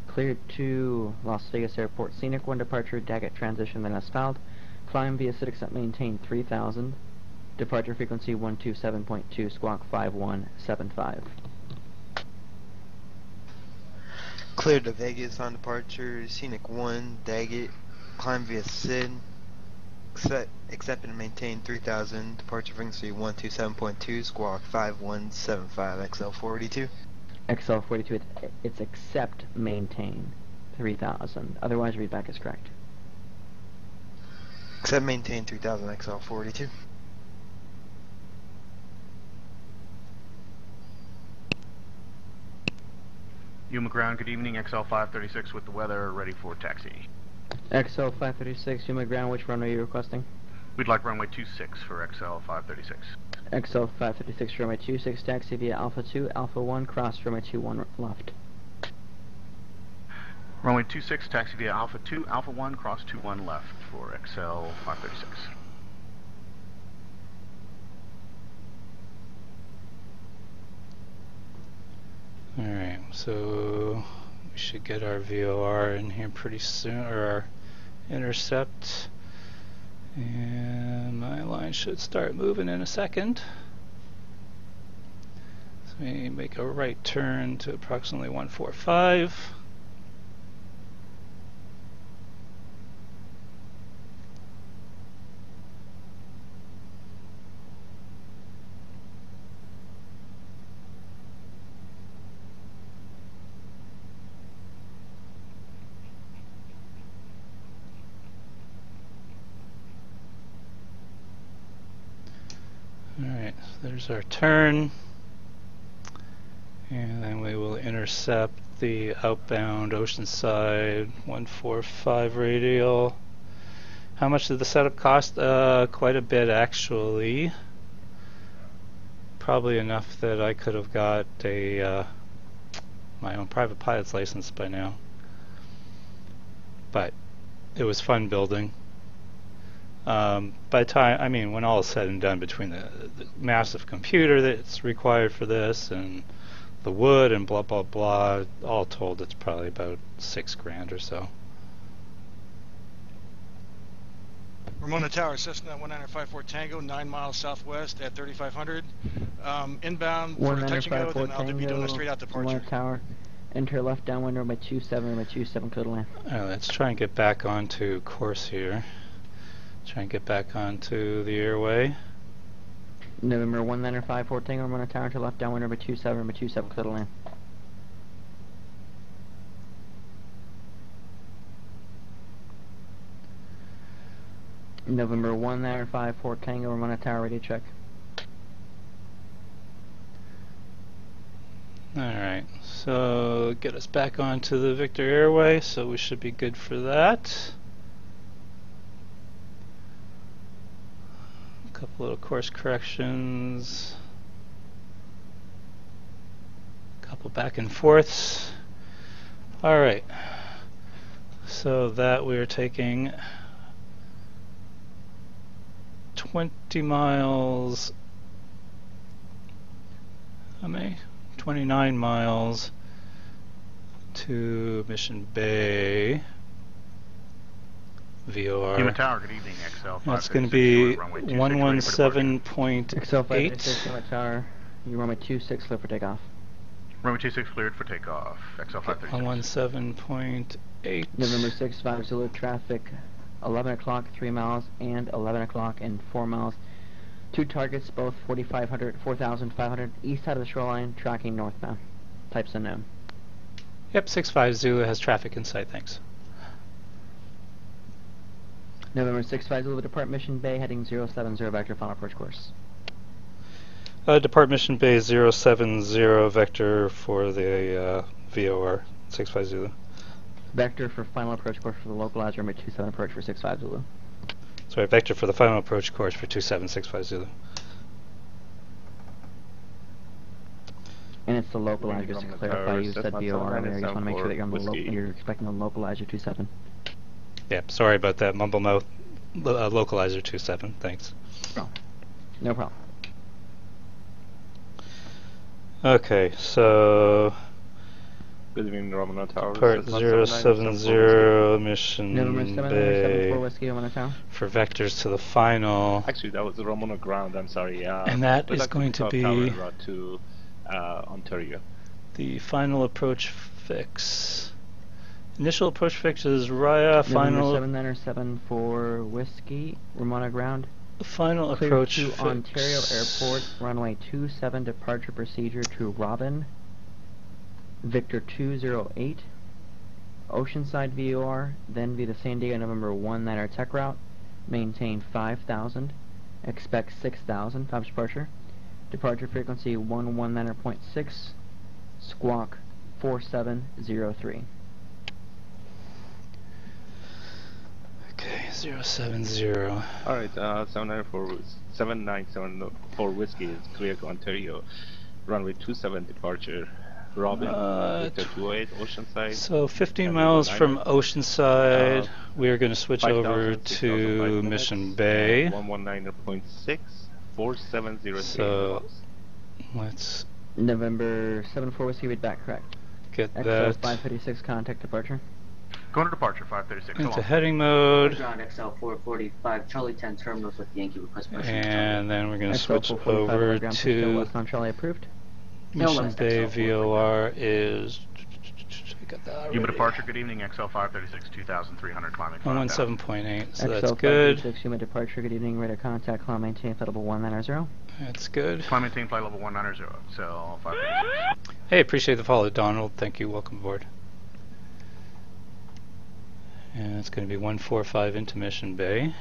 S3: Cleared to Las Vegas Airport. Scenic 1 departure, Daggett transition, then Asphalt. Climb via Citizen, maintain 3000. Departure frequency 127.2, squawk 5175.
S13: Cleared to Vegas on departure, Scenic 1, Daggett, climb via Sid, accept and maintain 3000, departure frequency 127.2, squawk 5175, XL 482.
S3: XL 42, it's accept, maintain 3000. Otherwise, readback is correct.
S13: Accept, maintain 3000, XL 482.
S11: Yuma Ground, good evening. XL 536 with the weather, ready for taxi.
S3: XL 536, Yuma Ground, which runway are you requesting?
S11: We'd like runway 26 for XL 536.
S3: XL 536, runway 26, taxi via Alpha 2, Alpha 1, cross runway 21 left.
S11: Runway 26, taxi via Alpha 2, Alpha 1, cross 21 left for XL 536.
S1: Alright, so we should get our VOR in here pretty soon, or our intercept. And my line should start moving in a second. So we make a right turn to approximately 145. Alright, so there's our turn, and then we will intercept the outbound Oceanside 145 radial. How much did the setup cost? Quite a bit, actually. Probably enough that I could have got a my own private pilot's license by now. But it was fun building. By the time, I mean, when all is said and done, between the massive computer that's required for this and the wood and blah blah blah, all told, it's probably about $6,000 or so.
S12: Ramona Tower, Cessna 1954 Tango, 9 miles southwest at 3500. Inbound for touch and go, then I'll be doing a straight out departure.
S3: Ramona Tower, enter left downwind runway 27, code land.
S1: Alright, let's try and get back onto course here. Try and get back onto the airway.
S3: November 1954 Tango, Ramona Tower, enter left downwind runway 27, code land. November 1954 Tango, Ramona Tower, radio check.
S1: Alright, so get us back onto the Victor airway, so we should be good for that. A couple little course corrections. A couple back and forths. Alright. So that we're taking 20 miles, how many? 29 miles to Mission Bay, VOR.
S11: Human Tower, good evening, XL.
S1: That's going to be 117.8.
S3: XL 536, Human Tower, you runway 26, clear for takeoff.
S11: Runway 26 cleared for takeoff, XL 536.
S1: 117.8.
S3: November 6-5 Zulu traffic, 11 o'clock 3 miles and 11 o'clock and 4 miles. Two targets, both 4,500, 4,500, east side of the shoreline, tracking northbound. Types unknown.
S1: Yep, 65 Zulu has traffic in sight, thanks.
S3: November 6-5 Zulu depart Mission Bay, heading 070 vector final approach course.
S1: Depart Mission Bay 070 vector for the VOR 65 Zulu.
S3: Vector for final approach course for the localizer, runway 27 approach for 65 Zulu.
S1: Sorry, vector for the final approach course for 2765 Zulu.
S3: And it's the localizer, just to clarify, you said VOR earlier, I just want to make sure that you're expecting a localizer 27.
S1: Yeah, sorry about that, mumble mouth. Localizer 27, thanks.
S3: Oh, no problem.
S1: Okay, so
S14: good evening, Romano Tower.
S1: Part 070 Mission
S3: November 7
S1: Bay
S3: Whiskey, Romano Tower.
S1: for vectors to the final.
S14: Actually, that was the Romano ground, I'm sorry.
S1: And that is going to be
S14: route to Ontario.
S1: The final approach fix. Initial approach fix is Raya, final...
S3: November 794 Whiskey, Romano ground.
S1: Final
S3: Clear
S1: approach
S3: to
S1: fix.
S3: Ontario Airport, runway 27, departure procedure to Robin, Victor 208, Oceanside VOR, then via the San Diego November 1 Niner tech route, maintain 5,000, expect 6,000, time departure, departure frequency 119.6, squawk 4703.
S1: Okay, 070.
S14: Alright, 7974 Whiskey is clear to Ontario. Runway 27 departure. Robin, Victor 28, Oceanside.
S1: So 15 miles from Oceanside, we are going to switch over to Mission Bay.
S14: 119.6, 4703.
S1: So let's
S3: November 74 Whiskey, read back correct.
S1: Get
S3: XL
S1: that.
S3: 556 contact departure.
S11: Going to departure, 536.
S1: Into heading mode.
S10: Ground XL 445, Charlie 10 terminals with Yankee request permission.
S1: And then we're going to
S3: XL
S1: switch
S3: 445
S1: over
S3: ground
S1: to
S3: West on Charlie approved.
S1: Mission Bay VOR is... We got that already.
S11: Human departure, good evening, XL 536, 2,300, climbing 5,000.
S1: 117.8, so
S3: XL
S1: that's good.
S3: 536, human departure, good evening, radar contact, climb maintain flight level 190.
S1: That's good.
S11: Climb maintain flight level 190, so 536.
S1: Hey, appreciate the follow, Donald. Thank you. Welcome aboard. And it's going to be 145 into Mission Bay.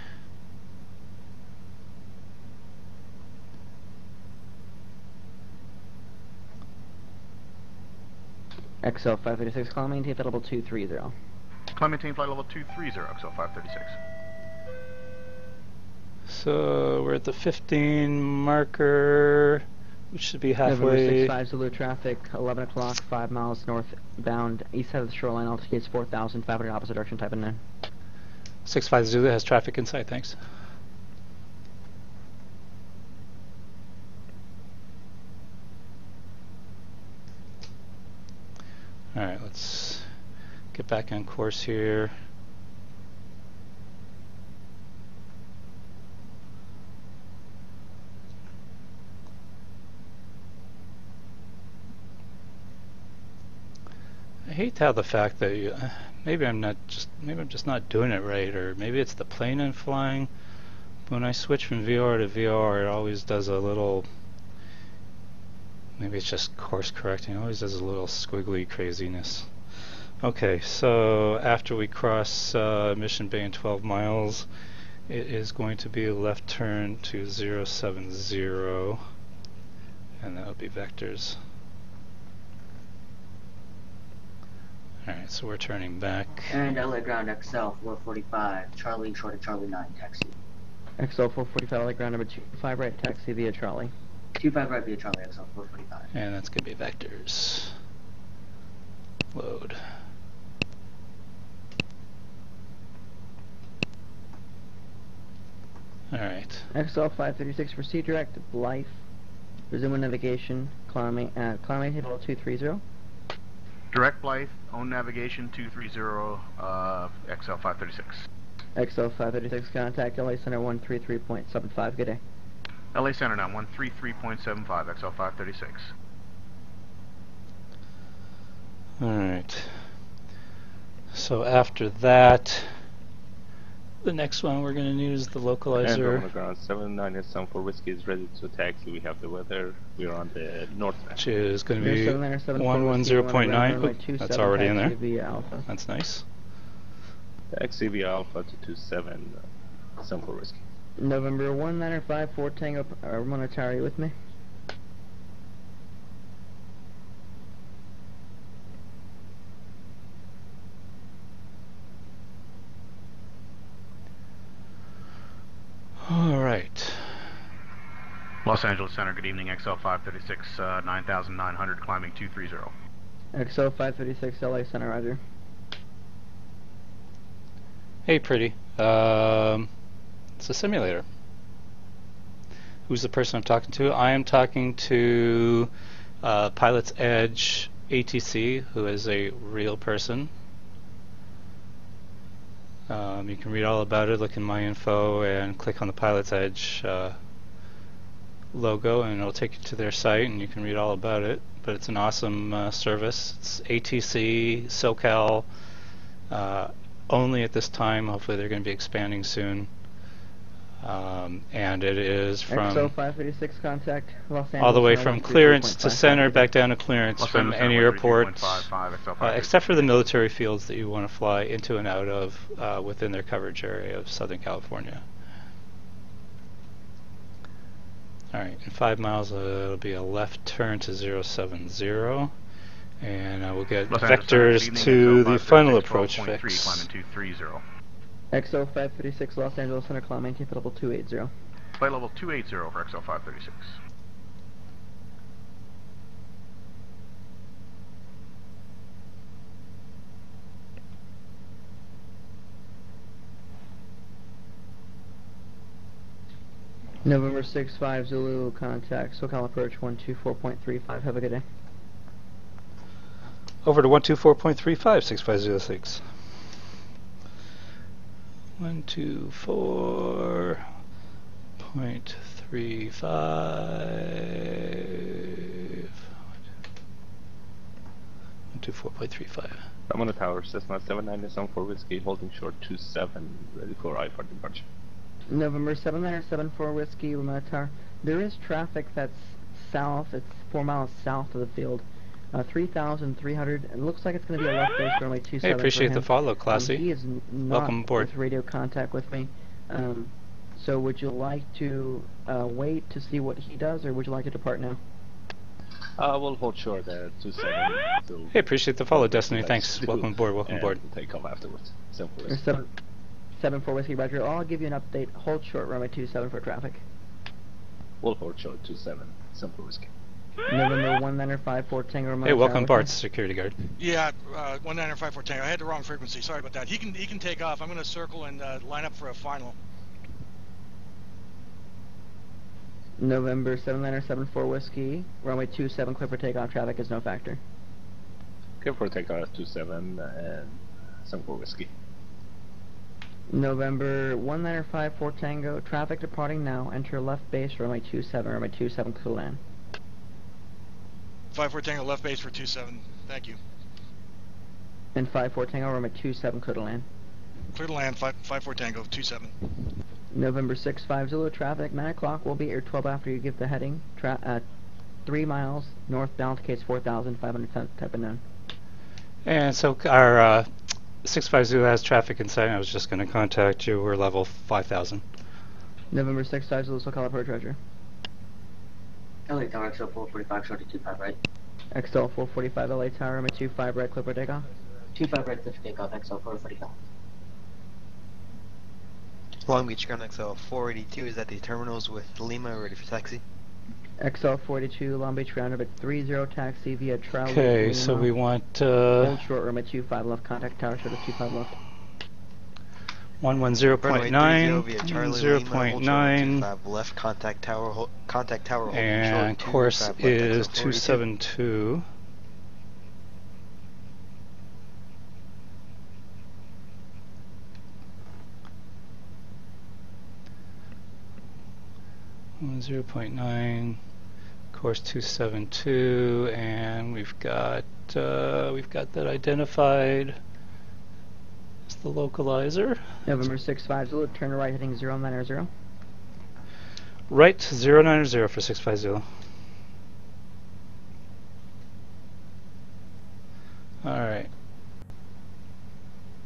S3: XL 536, climb maintain flight level 230.
S11: Climb maintain flight level 230, XL 536.
S1: So we're at the 15 marker, which should be
S3: November
S1: halfway.
S3: 65 Zulu traffic, 11 o'clock, 5 miles northbound, east side of the shoreline, altitude 4,500, opposite direction, type in 9.
S1: 65 Zulu has traffic in sight, thanks. Alright, let's get back on course here. I hate how the fact that you, maybe I'm just not doing it right, or maybe it's the plane I'm flying. When I switch from VR to VR, it always does a little, maybe it's just course correcting, it always does a little squiggly craziness. Okay, so after we cross Mission Bay in 12 miles, it is going to be a left turn to 070, and that would be vectors. Alright, so we're turning back.
S10: And LA ground XL 445, Charlie short of Charlie 9, taxi.
S3: XL 445, LA ground number 25 right, taxi via Charlie.
S10: 25 right via Charlie, XL 445.
S1: And that's going to be vectors. Load. Alright.
S3: XL 536, proceed direct to Blythe. Resume navigation, climbing level 230.
S11: Direct Blythe, own navigation 230, XL 536.
S3: XL 536, contact LA Center 133.75. Good day.
S11: LA Center now 133.75, XL 536.
S1: Alright. So after that, the next one we're going to need is the
S14: And
S1: localizer.
S14: on the ground, 797 for whiskey is ready to taxi. We have the weather. We are on the north.
S1: Which is going to be
S3: 797
S1: 110.9. That's already in there.
S3: Via Alpha.
S1: That's nice.
S14: Taxi via Alpha to 27, 7 for whiskey.
S3: November 195 Ford Tango, Monotary, are you with me?
S1: Alright.
S11: Los Angeles Center, good evening, XL 536, 9,900, climbing 230.
S3: XL 536 LA Center, roger.
S1: Hey, pretty. It's a simulator. Who's the person I'm talking to? I am talking to PilotEdge ATC, who is a real person. You can read all about it, look in my info, and click on the PilotEdge logo, and it'll take you to their site, and you can read all about it. But it's an awesome service. It's ATC, SoCal, only at this time. Hopefully they're going to be expanding soon. And it is from
S3: XL 536, contact Los Angeles
S1: all the way
S3: Center,
S1: from clearance to
S3: 133.55.
S1: center, back down to clearance
S11: Los
S1: from
S11: Angeles
S1: any
S11: Center,
S1: airport,
S11: 133.55,
S1: except for the military fields that you want to fly into and out of within their coverage area of Southern California. Alright, in 5 miles it'll be a left turn to 070, and I will get
S11: Los Angeles Center, good
S1: vectors
S11: evening,
S1: to
S11: XL
S1: the final
S11: 536,
S1: approach
S11: 12.3,
S1: fix.
S11: climbing 230.
S3: XL 536 Los Angeles Center, climb maintain flight level 280.
S11: Flight level 280 for XL 536.
S3: November 65 Zulu, contact SoCal approach 124.35. Have a good day.
S1: Over to 124.35, 6506. 124.35. 124.35.
S14: I'm on the tower, Cessna 797 for whiskey, holding short 27, ready for I-4 departure.
S3: November 7974 Whiskey, Ramona Tower. There is traffic that's south. It's 4 miles south of the field. 3,300. It looks like it's going to be a left base runway 27.
S1: Hey, appreciate
S3: for him.
S1: the follow, Classy.
S3: He is not
S1: Welcome aboard.
S3: with radio contact with me. So would you like to wait to see what he does, or would you like to depart now?
S14: We'll hold short at 27.
S1: Hey, appreciate the follow, Destiny. Thanks. Welcome aboard. Welcome aboard.
S14: We'll take off afterwards. Simple as.
S3: 74 Whiskey, Roger. I'll give you an update. Hold short runway 27 for traffic.
S14: We'll hold short 27. Simple whiskey.
S3: November 195 Fort Tango, Ramona
S1: Hey, welcome
S3: Tower.
S1: aboard, security guard.
S12: Yeah, 1954 Tango. I had the wrong frequency. Sorry about that. He can take off. I'm going to circle and line up for a final.
S3: November 7974 Whiskey, runway 27, clear for takeoff. Traffic is no factor.
S14: Clear for takeoff 27 and Simple whiskey.
S3: November 195 Fort Tango, traffic departing now. Enter left base, runway 27, runway 27, clear to land.
S12: 54 Tango, left base for 27. Thank you.
S3: And 54 Tango, runway 27, clear to land.
S12: Clear to land, 54 Tango, 27.
S3: November 65 Zulu, traffic 9 o'clock. We'll be at 12 after you give the heading. 3 miles northbound, case 4,500 type of known.
S1: And so our 650 has traffic in sight. I was just going to contact you. We're level 5,000.
S3: November 65 Zulu, SoCal approach, roger.
S10: LA Tower, XL 445, short to 25 right.
S3: XL 445 LA Tower, runway 25 right, clear for takeoff.
S10: 25 right, clear for takeoff, XL 445.
S13: Long Beach Ground XL 482 is at the terminals with Lima, ready for taxi.
S3: XL 482 Long Beach Ground, number 30 taxi via Trout.
S1: Okay, so we want
S3: hold short, runway 25 left, contact tower, short of 25 left.
S1: 110.9,
S13: via Charlie
S1: 0.9,
S13: left, contact tower holding
S1: and
S13: short,
S1: course
S13: 25 left,
S1: is
S13: XL 42.
S1: 272. Mm, 0.9, course 272, and we've got that identified as the localizer.
S3: November 650, turn right heading 090.
S1: Right 090 for 650. Alright.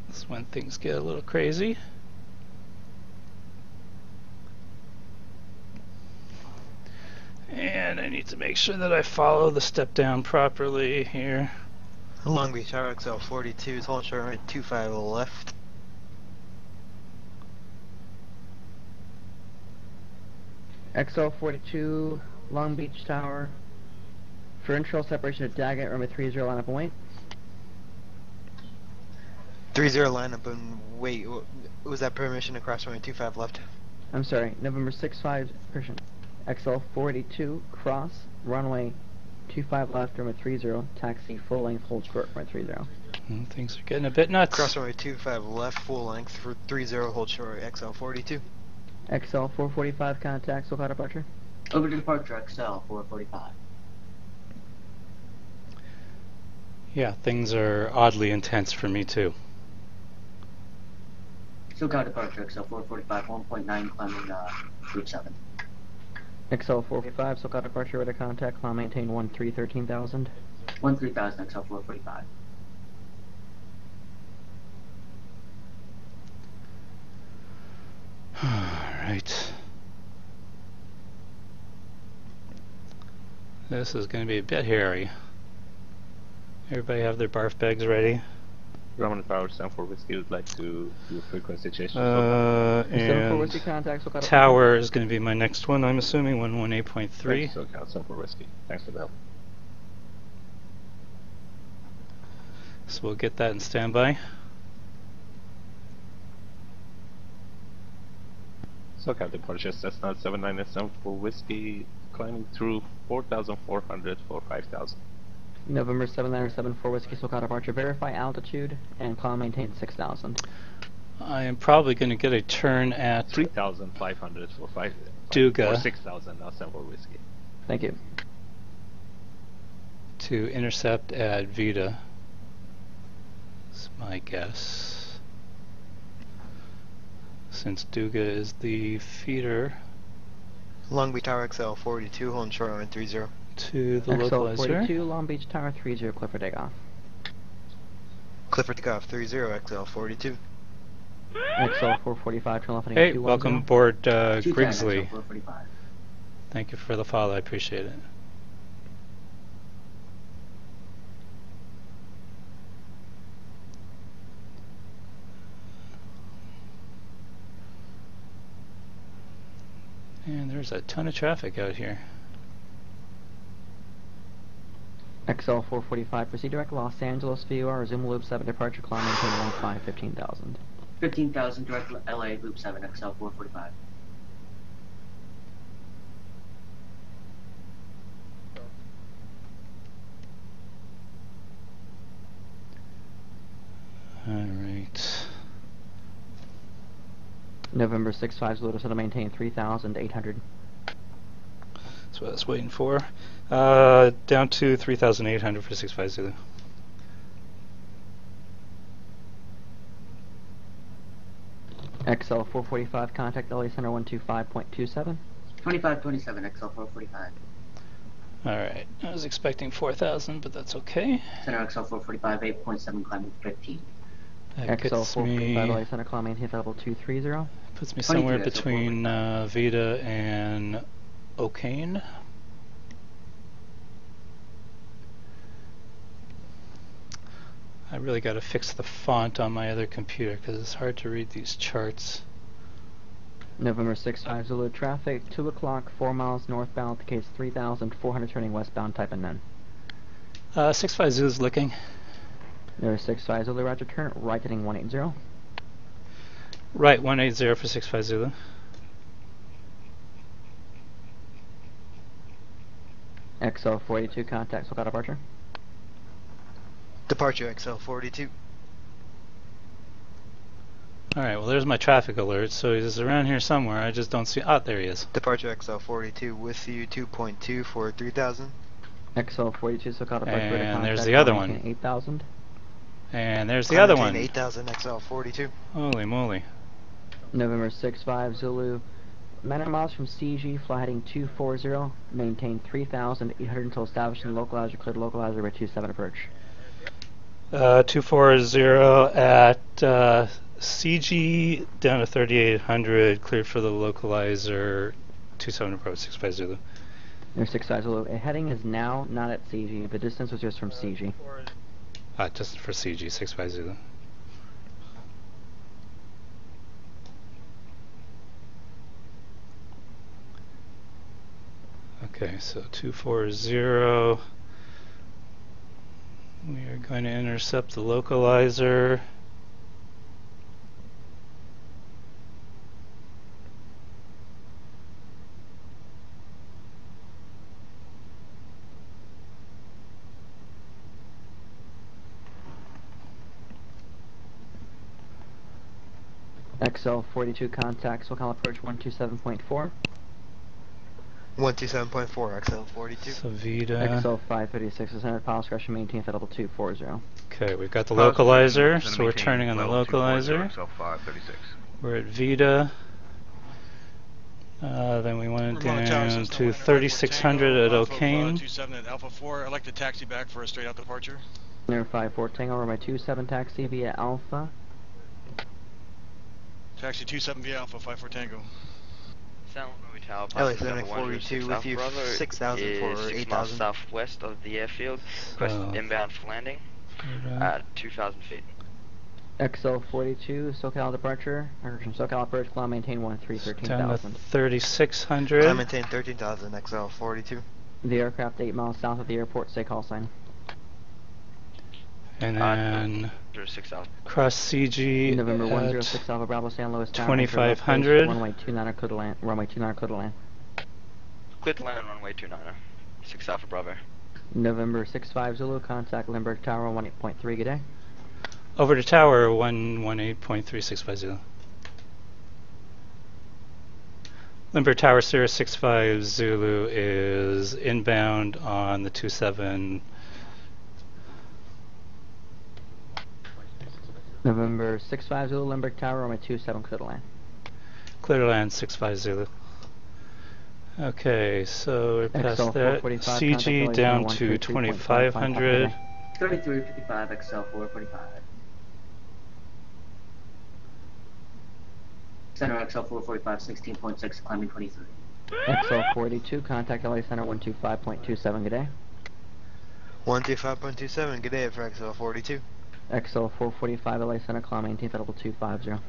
S1: This is when things get a little crazy. And I need to make sure that I follow the step down properly here.
S13: Long Beach Tower XL 42, hold short right 25 left.
S3: XL 42, Long Beach Tower. For intro separation of Daggett, runway 30 line up and wait.
S13: 30 lineup and wait. Was that permission across runway 25 left?
S3: I'm sorry, November 65 permission. XL 42, cross, runway 25 left, runway 30, taxi full length, hold short, runway 30.
S1: Things are getting a bit nuts.
S13: Cross runway 25 left, full length for 30, hold short, XL 42.
S3: XL 445, contact, SoCal departure.
S10: Over to departure, XL 445.
S1: Yeah, things are oddly intense for me too.
S10: SoCal departure, XL 445, 1.9 climbing Route 7.
S3: XL 445, SoCal departure, radar contact, climb maintain 13,000.
S10: 13,000, XL 445.
S1: Alright. This is going to be a bit hairy. Everybody have their barf bags ready?
S14: Roman Power 74 Whiskey would like to do a frequency change.
S1: And Tower is going to be my next one, I'm assuming, 118.3.
S14: So count 74 Whiskey. Thanks for the help.
S1: So we'll get that in standby.
S14: SoCal departure Cessna 797 for Whiskey, climbing through 4,400 for 5,000.
S3: November 7974 Whiskey, SoCal departure, verify altitude and climb maintain 6,000.
S1: I am probably going to get a turn at
S14: 3,500 for 5
S1: Duga.
S14: Or 6,000 now 74 Whiskey.
S3: Thank you.
S1: To intercept at Vita. That's my guess. Since Duga is the feeder.
S13: Long Beach Tower XL 42, hold short on 30.
S1: To the localizer.
S3: XL 42, Long Beach Tower 30, Clifford takeoff.
S13: Clifford takeoff 30, XL 42.
S3: XL 445, turn left heading
S1: Hey,
S3: 210.
S1: welcome aboard,
S10: 210,
S1: Grigsley.
S10: XL 445.
S1: Thank you for the follow, I appreciate it. And there's a ton of traffic out here.
S3: XL 445, proceed direct Los Angeles, VOR, resume loop 7, departure, climb maintain 15,000.
S10: 15,000, direct LA, Loop 7, XL 445.
S1: Alright.
S3: November 65, Zulu to maintain 3,800.
S1: That's what I was waiting for. Down to 3,800 for 650.
S3: XL 445, contact LA Center 125.27.
S10: 2527, XL 445.
S1: Alright, I was expecting 4,000, but that's okay.
S10: Center XL 445, 8.7 climbing 15.
S1: That
S3: XL
S1: gets
S3: 445,
S1: me,
S3: LA Center climb maintain level 230.
S1: puts me somewhere between Vita and O'Kane. I really got to fix the font on my other computer because it's hard to read these charts.
S3: November 65, Zulu traffic, 2 o'clock, 4 miles northbound, the case 3,400 turning westbound, type in none.
S1: 65 Zulu's looking.
S3: There is 65 Zulu, roger, turn right heading 180.
S1: Right, 180 for 65 Zulu.
S3: XL42, contact SoCal departure.
S13: Departure XL42.
S1: Alright, well there's my traffic alert, so he's around here somewhere, I just don't see... Ah, there he is.
S13: Departure XL42 with you 2.2 for 3000.
S3: XL42, SoCal departure.
S1: And there's the other one.
S3: 8000.
S1: And there's the other one.
S13: 8000 XL42.
S1: Holy moly.
S3: November 65 Zulu. 900 miles from CG, fly heading 240, maintain 3,800 until established in localizer, cleared localizer by 27 approach.
S1: 240 at CG, down to 3,800, cleared for the localizer, 27 approach, 65 Zulu.
S3: There's 65 Zulu. Heading is now not at CG, the distance was just from CG.
S1: Just for CG, 65 Zulu. Okay, so 240. We are going to intercept the localizer.
S3: XL42 contact, SoCal approach 127.4.
S13: 127.4 XL42.
S1: So Vita.
S3: XL536 is 100 miles, discretion maintain at level 240.
S1: Okay, we've got the localizer, so we're turning on the localizer. We're at Vita. Then we went down to 3,600 at O'Kane.
S12: 27 at Alpha 4. I'd like to taxi back for a straight out departure.
S3: Near 54 Tango, over my 27 taxi via Alpha.
S12: Taxi 27 via Alpha 54 Tango.
S13: LA 742 with you 6,000 for 8,000.
S15: Southwest of the airfield. Request inbound for landing at 2,000 feet.
S3: XL42, SoCal departure. SoCal approach, climb maintain 13,000.
S1: Down to 3,600.
S13: Climb maintain 13,000 XL42.
S3: The aircraft 8 miles south of the airport, say call sign.
S1: And then cross CG
S3: November
S1: at
S3: 106 Alpha Bravo San Luis Tower.
S1: 2,500.
S3: Runway 29 clear to land. Runway 29 clear to land.
S15: Clear to land runway 29. 6 Alpha Bravo.
S3: November 65 Zulu, contact Limburg Tower 18.3, good day.
S1: Over to tower 118.365 Limburg Tower Sierra 65 Zulu is inbound on the 27.
S3: November 65 Zulu, Limburg Tower, runway 27, clear to land.
S1: Clear to land, 65 Zulu. Okay, so we're past that. CG down to 2,500.
S10: 3355 XL445. Center XL445, 16.6, climbing 23.
S3: XL42, contact LA Center 125.27, good day.
S13: 125.27, good day for XL42.
S3: XL445, LA Center, climb maintain at level 250.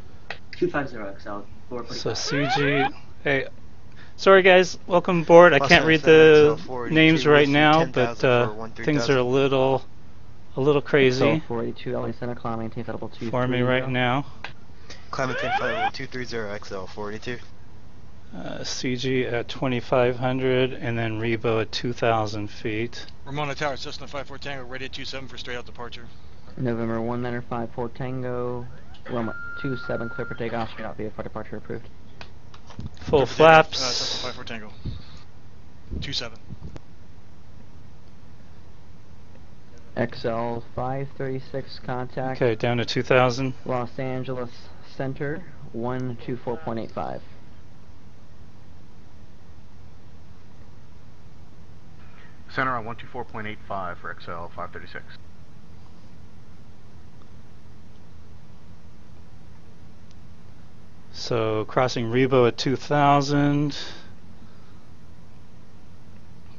S10: 250 XL445.
S1: So CG, hey, sorry guys, welcome aboard. I can't read the names right now, but things are a little crazy
S3: XL42, LA Center, climb maintain at level 230.
S1: for me right now.
S13: Climb maintain flight level 230 XL42.
S1: CG at 2,500 and then Rebo at 2,000 feet.
S12: Ramona Tower, Cessna 54 Tango, ready at 27 for straight out departure.
S3: November 1954 Tango, runway 27, clear for takeoff, straight out VFR departure approved.
S1: Full flaps.
S12: Cessna 54 Tango. 27.
S3: XL 536 contact.
S1: Okay, down to 2,000.
S3: Los Angeles Center 124.85.
S11: Center on 124.85 for XL 536.
S1: So crossing Rebo at 2,000.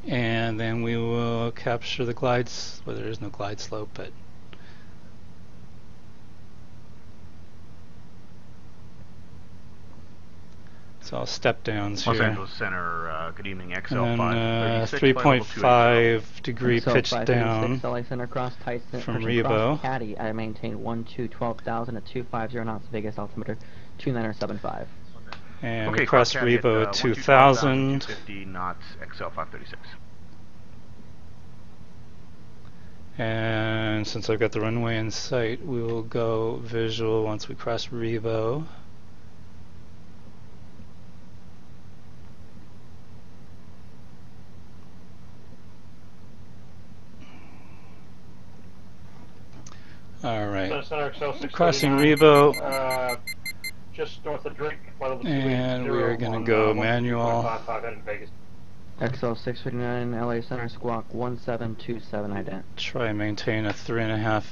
S1: And then we will capture the glides. Well, there is no glide slope, but it's all step downs here.
S11: Los Angeles Center, good evening, XL
S1: and then
S11: 536.
S1: 3.5 degree
S3: XL
S1: pitch
S3: 536,
S1: down
S3: LA Center cross Tyson
S1: from
S3: cross
S1: Rebo.
S3: Caddy. I maintain 12,000 at 250 knots, Vegas altimeter 2975.
S1: And
S11: okay,
S1: we cross
S11: Caddy
S1: Revo at
S11: 2,000.
S1: 2000.
S11: 250 knots, XL 536.
S1: And since I've got the runway in sight, we will go visual once we cross Revo. All right. Crossing Revo.
S16: Just north of Drake.
S1: And we are going to go manual.
S3: XL 659, LA Center Squawk 1727 ident.
S1: Try and maintain a 3.5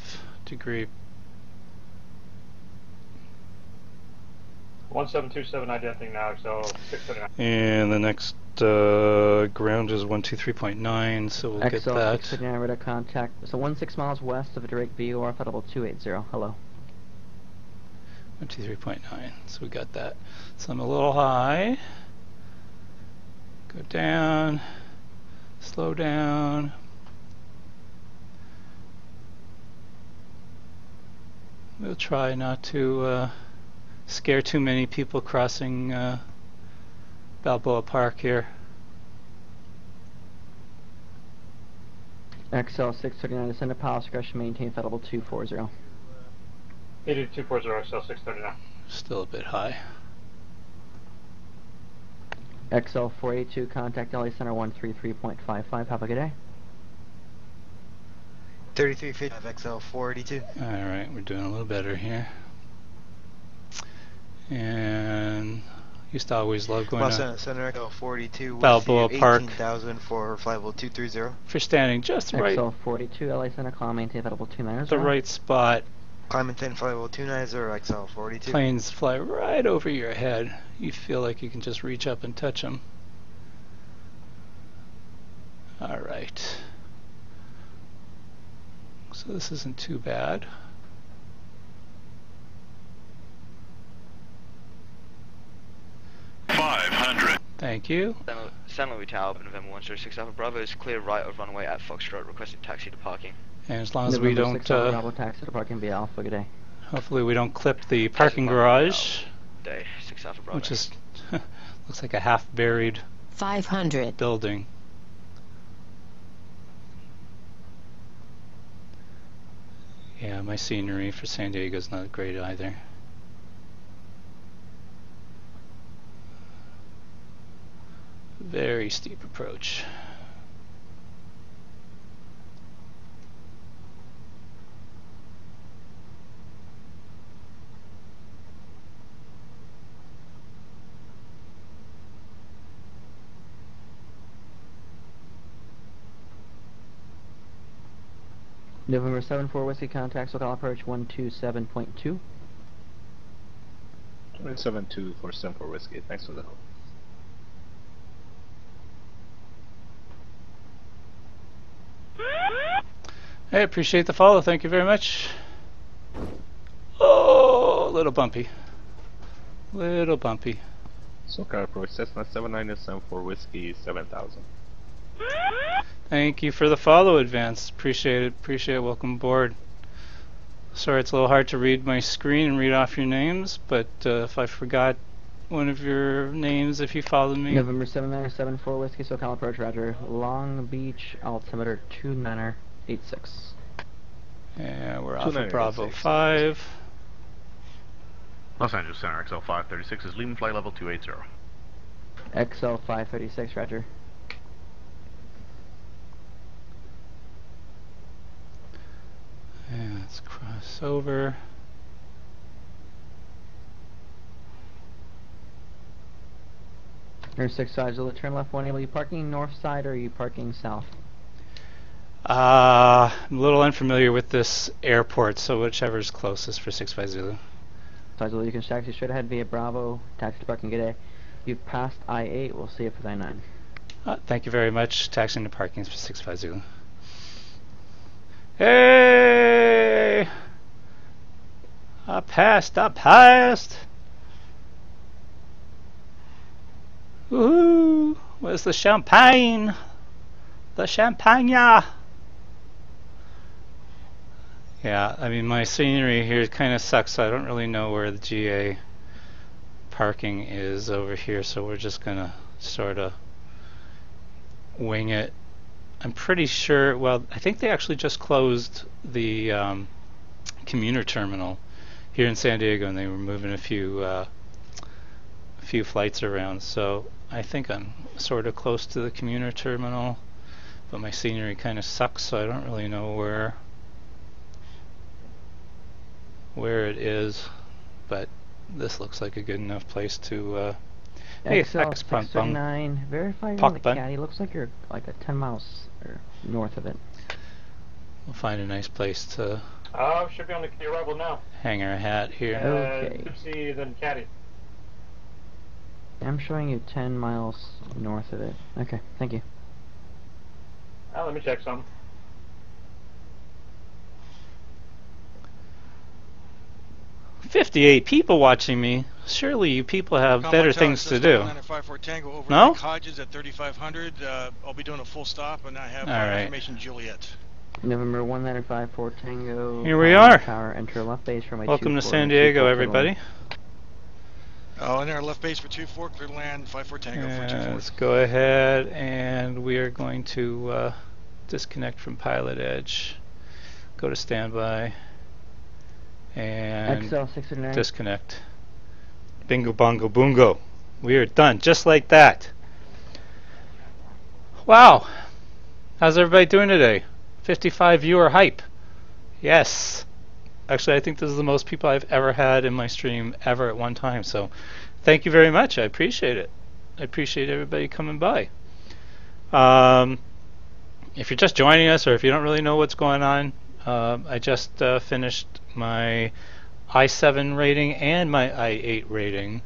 S1: degree.
S16: 1727 identing now, XL 659.
S1: And the next ground is 123.9, so we'll get
S3: XL
S1: that.
S3: 659 radar contact. So 16 miles west of Drake VOR Federal 280. Hello.
S1: 123.9, so we got that. So I'm a little high. Go down, slow down. We'll try not to scare too many people crossing Balboa Park here.
S3: XL 639, descend to Palace Crush, maintain Federal 240.
S16: 8240 XL 639.
S1: Still a bit high.
S3: XL 482, contact LA Center 133.55. Have a good day.
S13: 3355 XL 482.
S1: Alright, we're doing a little better here. And used to always love going to
S13: Center XL 482
S1: Balboa Park
S13: 18,000 for flight level 230.
S1: for standing just right.
S3: XL 42, LA Center, climb, maintain Federal 290.
S1: The right spot.
S13: Climb maintain flight level 290 XL 42.
S1: Planes fly right over your head. You feel like you can just reach up and touch them. Alright. So this isn't too bad. Thank you.
S15: San Luis Tower, November 106 Alpha Bravo is clear right of runway at Foxtrot, requesting taxi to parking.
S1: And as long as we don't
S3: Bravo taxi to parking via Alpha, good day.
S1: Hopefully we don't clip the parking garage,
S15: Day 6 Alpha Bravo.
S1: which is looks like a half buried
S4: 500
S1: building. Yeah, my scenery for San Diego's not great either. Very steep approach.
S3: November 74 Whiskey contacts local approach 127.2.
S14: 272 for 74 Whiskey. Thanks for the help.
S1: I appreciate the follow. Thank you very much. Oh, a little bumpy. Little bumpy.
S14: SoCal approach Cessna 7974 Whiskey 7000.
S1: Thank you for the follow, Advance. Appreciate it. Appreciate it. Welcome aboard. Sorry, it's a little hard to read my screen and read off your names, but if I forgot one of your names, if you followed me.
S3: November 7974 Whiskey SoCal approach, roger. Long Beach altimeter 2986.
S1: Yeah, we're off of Bravo 5.
S11: Los Angeles Center XL 536 is leaving flight level 280.
S3: XL 536, roger.
S1: Yeah, let's cross over.
S3: Air 65 Zulu, turn left 1. Are you parking north side or are you parking south?
S1: I'm a little unfamiliar with this airport, so whichever's closest for 65 Zulu.
S3: 5 Zulu, you can taxi straight ahead via Bravo, taxi to parking, good day. You've passed I-8, we'll see you for I-9.
S1: Thank you very much. Taxiing to parking for 65 Zulu. Hey! I passed. Woohoo! Where's the champagne? The champagne! Yeah, I mean, my scenery here kind of sucks, so I don't really know where the GA parking is over here, so we're just gonna sort of wing it. I'm pretty sure, well, I think they actually just closed the commuter terminal here in San Diego, and they were moving a few flights around, so I think I'm sort of close to the commuter terminal, but my scenery kind of sucks, so I don't really know where it is, but this looks like a good enough place to hey, thanks,
S3: XL639, verify you're on the caddy. Looks like you're like a 10 miles or north of it.
S1: We'll find a nice place to
S16: should be on the arrival now.
S1: hang our hat here.
S3: Okay.
S16: Gypsy, then caddy.
S3: I'm showing you 10 miles north of it. Okay, thank you.
S16: Let me check some.
S12: $58
S1: people watching me. Surely you people have better things to do.
S12: No?
S1: Hodges
S12: at 3500. I'll be doing a full stop, and I have information Juliet.
S3: November 1954 Tango.
S1: Here we are.
S3: Tower, enter left base from
S1: Welcome to San Diego, everybody.
S12: Oh, and our left base for 24, clear land, 54 Tango for 24.
S1: Let's go ahead, and we are going to disconnect from PilotEdge, go to standby, and
S3: XL609.
S1: disconnect. Bingo, bongo, boongo. We are done, just like that. Wow. How's everybody doing today? 55 viewer hype. Yes. Actually, I think this is the most people I've ever had in my stream ever at one time. So thank you very much. I appreciate it. I appreciate everybody coming by. If you're just joining us, or if you don't really know what's going on, I just finished my i7 rating and my i8 rating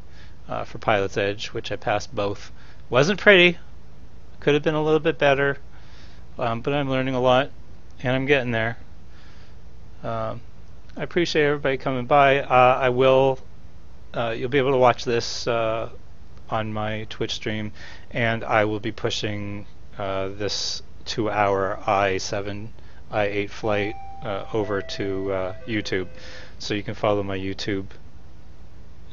S1: for PilotEdge, which I passed both. Wasn't pretty. Could have been a little bit better, but I'm learning a lot, and I'm getting there. I appreciate everybody coming by. I will. You'll be able to watch this on my Twitch stream, and I will be pushing this 2-hour i7, i8 flight over to YouTube, so you can follow my YouTube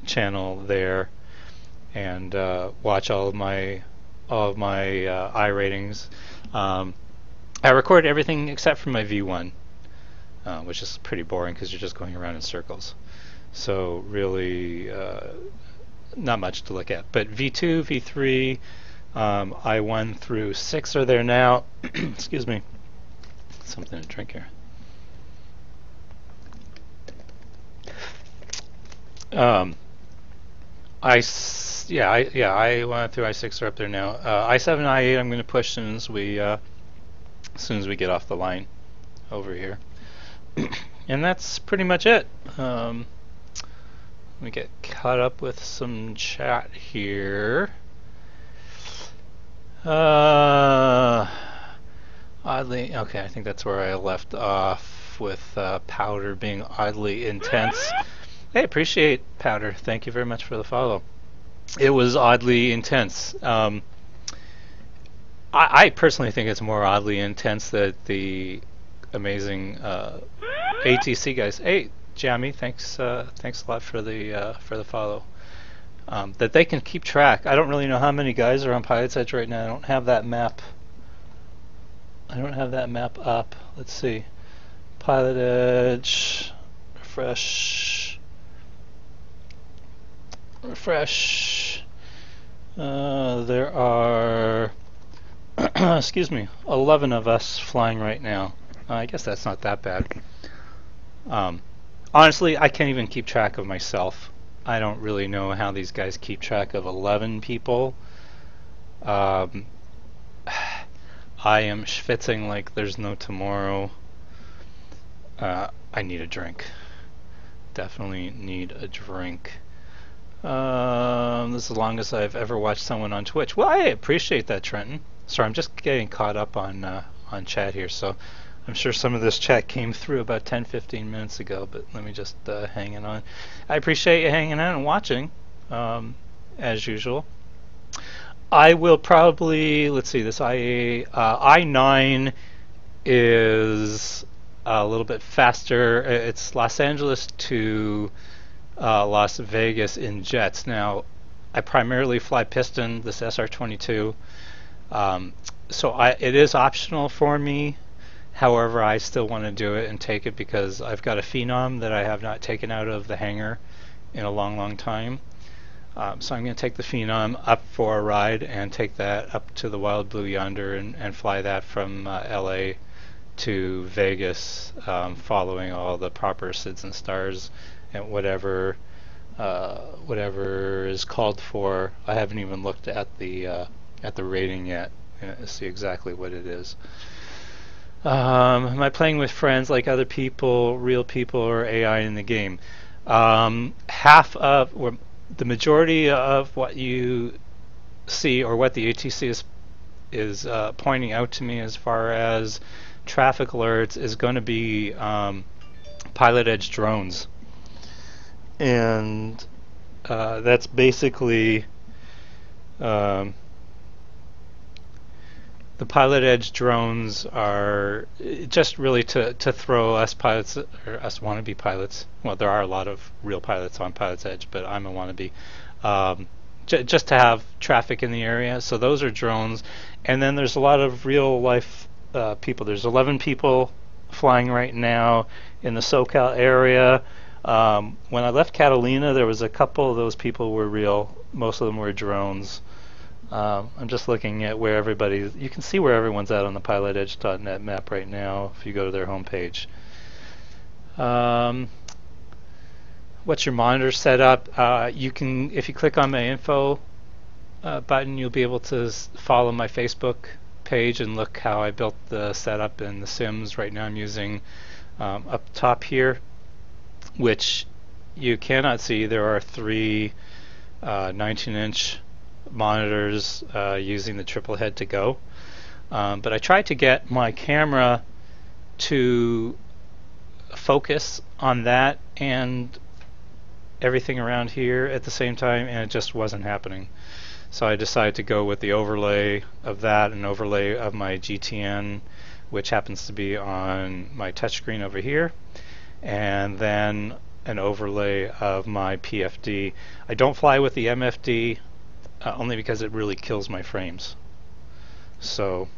S1: channel there and watch all of my I ratings. I record everything except for my V1. Which is pretty boring because you're just going around in circles. So really not much to look at. But V2, V3, I1 through 6 are there now. Excuse me. Something to drink here. I1 through I6 are up there now. I7, I8 I'm going to push as soon as we get off the line over here. And that's pretty much it. Let me get caught up with some chat here. Oddly, okay, I think that's where I left off with Powder being oddly intense. Hey, appreciate Powder. Thank you very much for the follow. It was oddly intense. I personally think it's more oddly intense that the amazing ATC guys. Hey, Jamie, thanks a lot for the follow. That they can keep track. I don't really know how many guys are on PilotEdge right now. I don't have that map. Up. Let's see. PilotEdge. Refresh. There are excuse me, 11 of us flying right now. I guess that's not that bad. Honestly, I can't even keep track of myself. I don't really know how these guys keep track of 11 people. I am schwitzing like there's no tomorrow. I need a drink. Definitely need a drink. This is the longest I've ever watched someone on Twitch. Well, I appreciate that, Trenton. Sorry, I'm just getting caught up on chat here, so I'm sure some of this chat came through about 10-15 minutes ago, but let me just hang it on. I appreciate you hanging out and watching, as usual. I will probably, let's see, this I9 is a little bit faster. It's Los Angeles to Las Vegas in jets. Now, I primarily fly piston, this SR-22, so it is optional for me. However, I still want to do it and take it because I've got a Phenom that I have not taken out of the hangar in a long, long time. So I'm going to take the Phenom up for a ride and take that up to the Wild Blue Yonder and fly that from LA to Vegas, following all the proper SIDS and stars and whatever is called for. I haven't even looked at the rating yet to see exactly what it is. Am I playing with friends like other people, real people, or AI in the game? Half of, or the majority of what you see, or what the ATC is pointing out to me as far as traffic alerts, is going to be PilotEdge drones, and that's basically the PilotEdge drones are just really to throw us pilots, or us wannabe pilots. Well, there are a lot of real pilots on PilotEdge, but I'm a wannabe. Just to have traffic in the area. So those are drones. And then there's a lot of real life people. There's 11 people flying right now in the SoCal area. When I left Catalina, there was a couple of those people were real. Most of them were drones. I'm just looking at where you can see where everyone's at on the PilotEdge.net map right now if you go to their homepage. What's your monitor setup? You can, if you click on my info button, you'll be able to follow my Facebook page and look how I built the setup and the sims. Right now I'm using up top here, which you cannot see. There are three 19-inch monitors using the triple head to go, but I tried to get my camera to focus on that and everything around here at the same time, and it just wasn't happening. So I decided to go with the overlay of that, an overlay of my GTN, which happens to be on my touchscreen over here, and then an overlay of my PFD. I don't fly with the MFD only because it really kills my frames. So,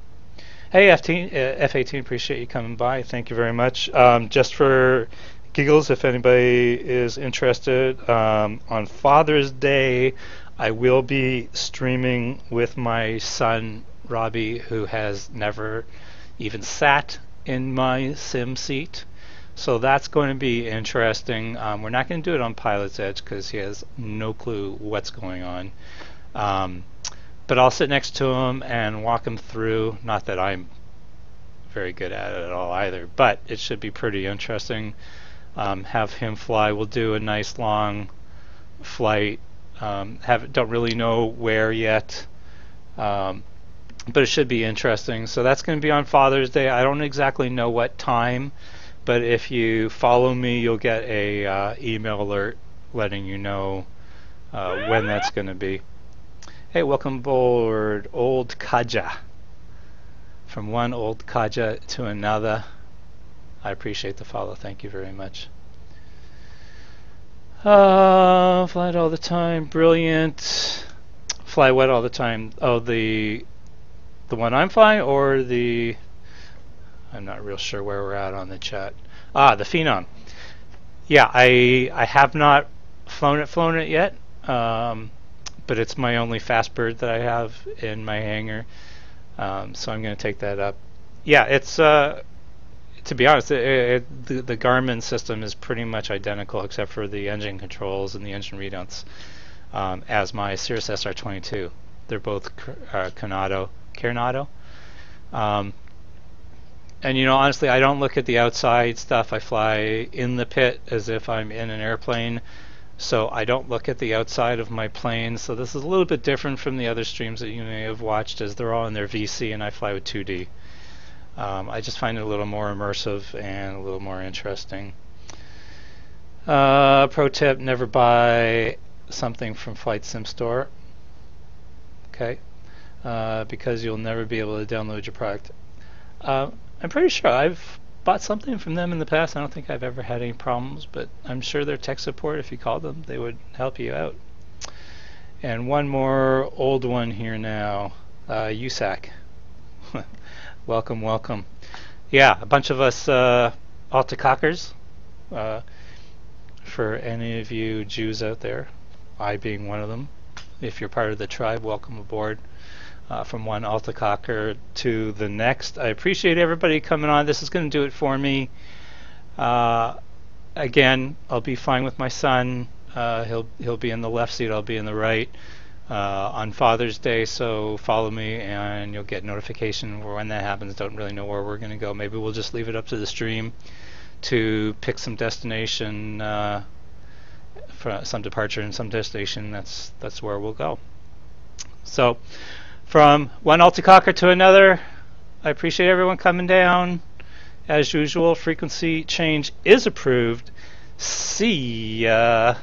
S1: hey F18, appreciate you coming by. Thank you very much. Just for giggles, if anybody is interested, on Father's Day, I will be streaming with my son Robbie, who has never even sat in my sim seat. So that's going to be interesting. We're not going to do it on Pilot's Edge because he has no clue what's going on. But I'll sit next to him and walk him through. Not that I'm very good at it at all either, but it should be pretty interesting. Have him fly. We'll do a nice long flight. Don't really know where yet, but it should be interesting. So that's going to be on Father's Day. I don't exactly know what time, but if you follow me, you'll get a email alert letting you know when that's going to be. Hey, welcome aboard, Old Kaja. From one Old Kaja to another. I appreciate the follow. Thank you very much. Fly it all the time. Brilliant. Fly what all the time? Oh, the one I'm flying, or the... I'm not real sure where we're at on the chat. The Phenom. Yeah, I have not flown it yet. But it's my only fast bird that I have in my hangar, so I'm going to take that up. Yeah, it's to be honest, the Garmin system is pretty much identical except for the engine controls and the engine readouts as my Cirrus SR-22. They're both Carnado. And honestly, I don't look at the outside stuff. I fly in the pit as if I'm in an airplane. So I don't look at the outside of my plane. So this is a little bit different from the other streams that you may have watched, as they're all in their VC and I fly with 2D. I just find it a little more immersive and a little more interesting. Pro tip, never buy something from Flight Sim Store. Okay. Because you'll never be able to download your product. I'm pretty sure I've bought something from them in the past. I don't think I've ever had any problems, but I'm sure their tech support, if you called them, they would help you out. And one more old one here now, USAC. Welcome, welcome. Yeah, a bunch of us Altacockers. For any of you Jews out there, I being one of them. If you're part of the tribe, welcome aboard. From one Altacocker to the next. I appreciate everybody coming on. This is going to do it for me. Again, I'll be fine with my son. He'll be in the left seat. I'll be in the right on Father's Day. So follow me, and you'll get notification when that happens. Don't really know where we're going to go. Maybe we'll just leave it up to the stream to pick some destination, for some departure and some destination. That's where we'll go. So, from one Altacocker to another, I appreciate everyone coming down. As usual, frequency change is approved. See ya.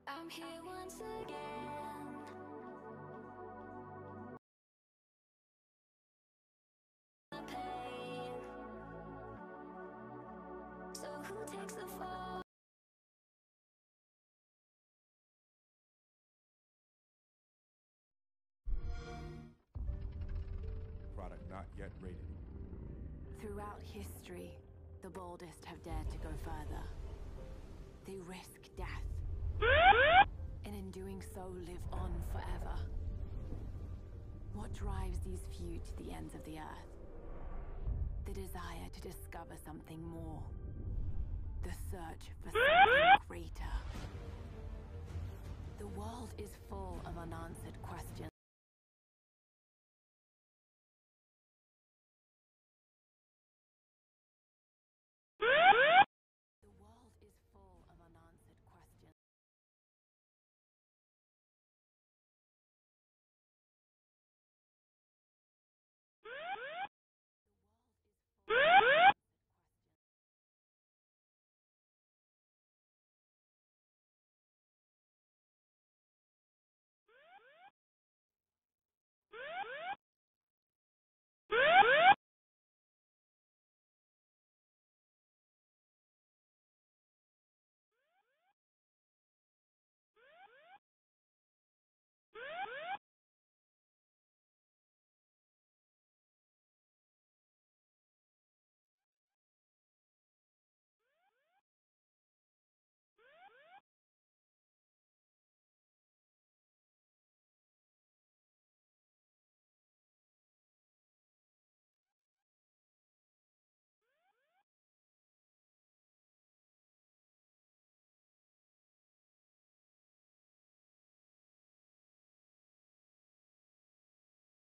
S17: I'm here once again. My pain. So who takes the fall?
S18: Product not yet rated.
S19: Throughout history, the boldest have dared to go further. They risk death, and in doing so live on forever. What drives these few to the ends of the earth? The desire to discover something more. The search for something greater. The world is full of unanswered questions.